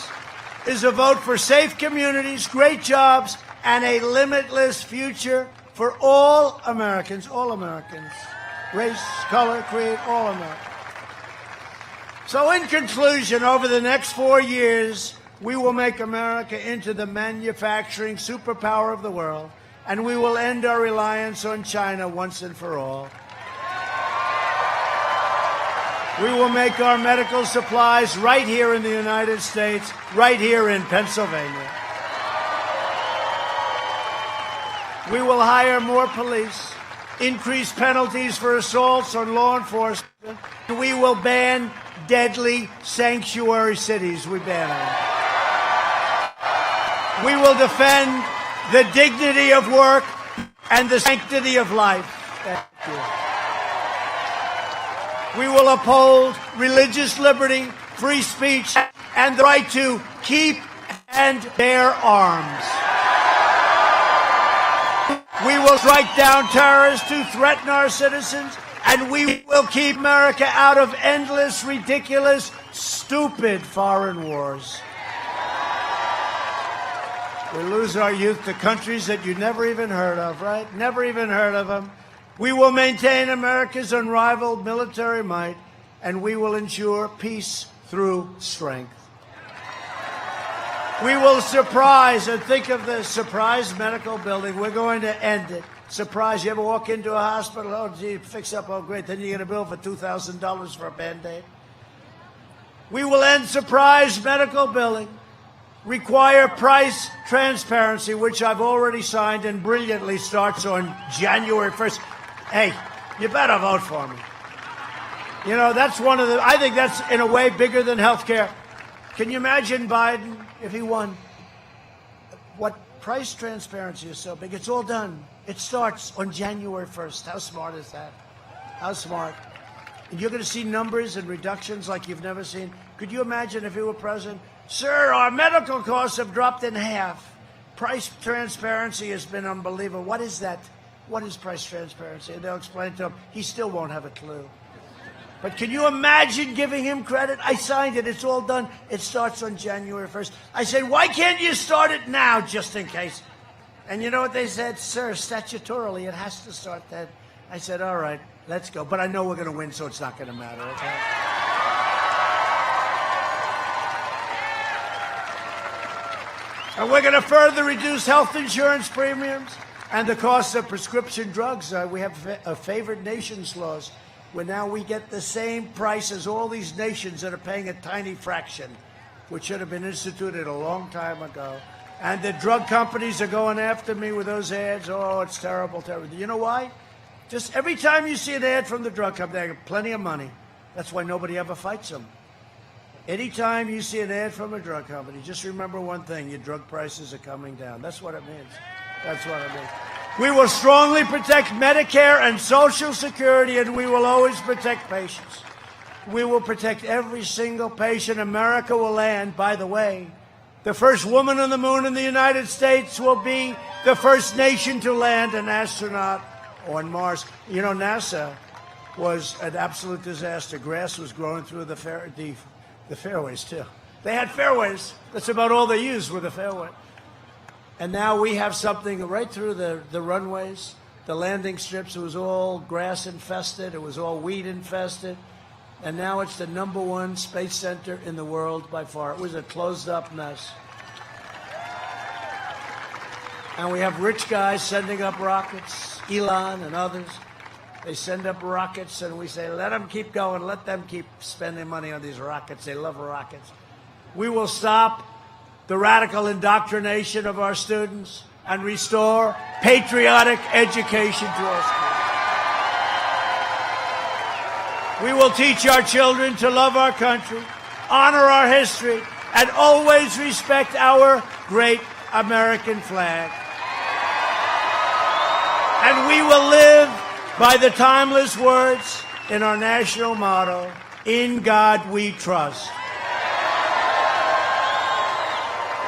Speaker 1: is a vote for safe communities, great jobs, and a limitless future for all Americans, race, color, creed, all Americans. So in conclusion, over the next 4 years, we will make America into the manufacturing superpower of the world, and we will end our reliance on China once and for all. We will make our medical supplies right here in the United States, right here in Pennsylvania. We will hire more police, increase penalties for assaults on law enforcement. We will ban deadly sanctuary cities. We ban them. We will defend the dignity of work and the sanctity of life. Thank you. We will uphold religious liberty, free speech, and the right to keep and bear arms. We will strike down terrorists who threaten our citizens, and we will keep America out of endless, ridiculous, stupid foreign wars. We lose our youth to countries that you never even heard of, right? Never even heard of them. We will maintain America's unrivaled military might, and we will ensure peace through strength. We will surprise, and think of this, surprise medical building. We're going to end it. Surprise, you ever walk into a hospital, oh, gee, fix up, oh, great, then you get a bill for $2,000 for a Band-Aid. We will end surprise medical billing. Require price transparency, which I've already signed and brilliantly starts on January 1st. Hey, you better vote for me. You know, that's one of the, I think that's in a way bigger than health care. Can you imagine Biden if he won? What price transparency is so big? It's all done. It starts on January 1st. How smart is that? How smart. And you're going to see numbers and reductions like you've never seen. Could you imagine if he were president? Sir, our medical costs have dropped in half. Price transparency has been unbelievable. What is that? what is price transparency? And they'll explain to him. He still won't have a clue. But can you imagine giving him credit? I signed it. It's all done. It starts on January 1st. I said, why can't you start it now, just in case? And you know what they said? Sir, statutorily, it has to start then. I said, all right, let's go. But I know we're going to win, so it's not going to matter, okay? And we're going to further reduce health insurance premiums and the cost of prescription drugs. We have a favored nations laws, where now we get the same price as all these nations that are paying a tiny fraction, which should have been instituted a long time ago. And the drug companies are going after me with those ads. Oh, it's terrible, terrible. You know why? Just every time you see an ad from the drug company, they have plenty of money. That's why nobody ever fights them. Anytime you see an ad from a drug company, just remember one thing: your drug prices are coming down. That's what it means. That's what it means. We will strongly protect Medicare and Social Security, and we will always protect patients. We will protect every single patient. America will land, by the way, the first woman on the moon in the United States will be the first nation to land an astronaut on Mars. You know, NASA was an absolute disaster. Grass was growing through the fairways, too. They had fairways. That's about all they used were the fairway. And now we have something right through the runways, the landing strips. It was all grass infested. It was all weed infested. And now it's the #1 space center in the world by far. It was a closed-up mess. And we have rich guys sending up rockets, Elon and others. They send up rockets, and we say, let them keep going. Let them keep spending money on these rockets. They love rockets. We will stop the radical indoctrination of our students and restore patriotic education to our schools. We will teach our children to love our country, honor our history, and always respect our great American flag. And we will live by the timeless words in our national motto, "In God we trust."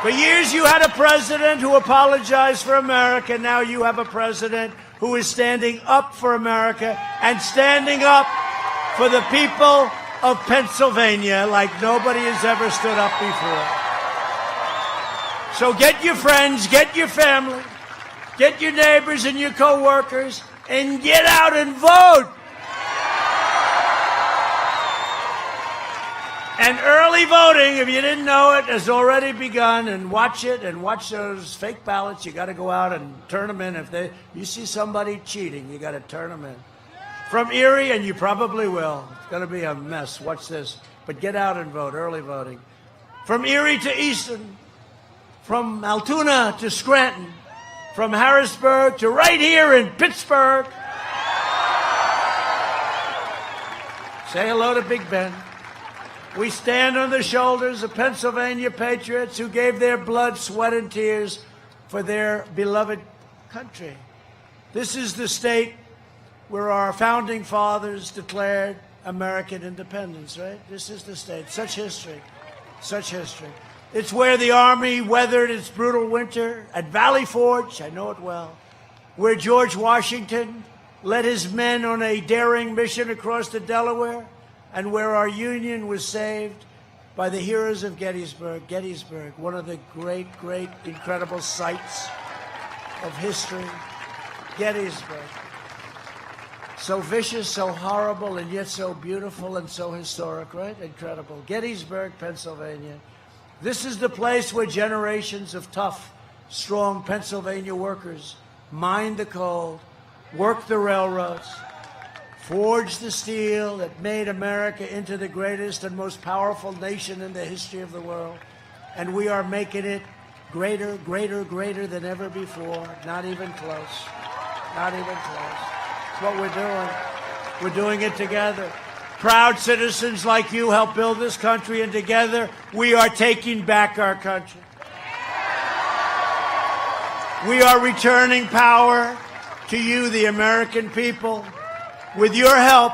Speaker 1: For years you had a president who apologized for America. Now you have a president who is standing up for America and standing up for the people of Pennsylvania like nobody has ever stood up before. So get your friends, get your family, get your neighbors and your co-workers, and get out and vote. And early voting, if you didn't know it, has already begun. And watch it, and watch those fake ballots. You got to go out and turn them in. If you see somebody cheating, you got to turn them in. From Erie, and you probably will. It's going to be a mess. Watch this. But get out and vote. Early voting. From Erie to Easton, from Altoona to Scranton, from Harrisburg to right here in Pittsburgh. Say hello to Big Ben. We stand on the shoulders of Pennsylvania patriots who gave their blood, sweat, and tears for their beloved country. This is the state where our founding fathers declared American independence, right? This is the state. Such history. Such history. It's where the Army weathered its brutal winter at Valley Forge, I know it well, where George Washington led his men on a daring mission across the Delaware, and where our Union was saved by the heroes of Gettysburg. Gettysburg, one of the great, great, incredible sights of history. Gettysburg. So vicious, so horrible, and yet so beautiful and so historic, right? Incredible. Gettysburg, Pennsylvania. This is the place where generations of tough, strong Pennsylvania workers mined the coal, worked the railroads, forged the steel that made America into the greatest and most powerful nation in the history of the world. And we are making it greater, greater, greater than ever before. Not even close. Not even close. That's what we're doing. We're doing it together. Proud citizens like you help build this country, and together we are taking back our country. We are returning power to you, the American people. With your help,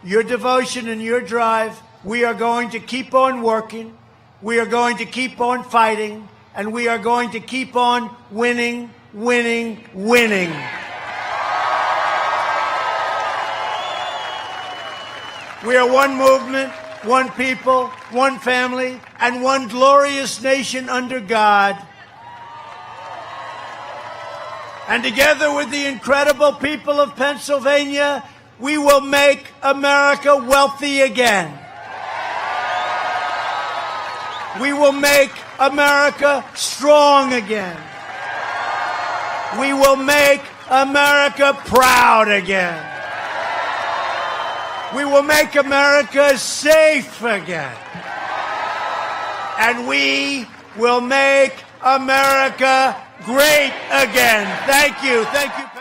Speaker 1: your devotion, and your drive, we are going to keep on working, we are going to keep on fighting, and we are going to keep on winning, winning, winning. We are one movement, one people, one family, and one glorious nation under God. And together with the incredible people of Pennsylvania, we will make America wealthy again. We will make America strong again. We will make America proud again. We will make America safe again. And we will make America great again. Thank you. Thank you.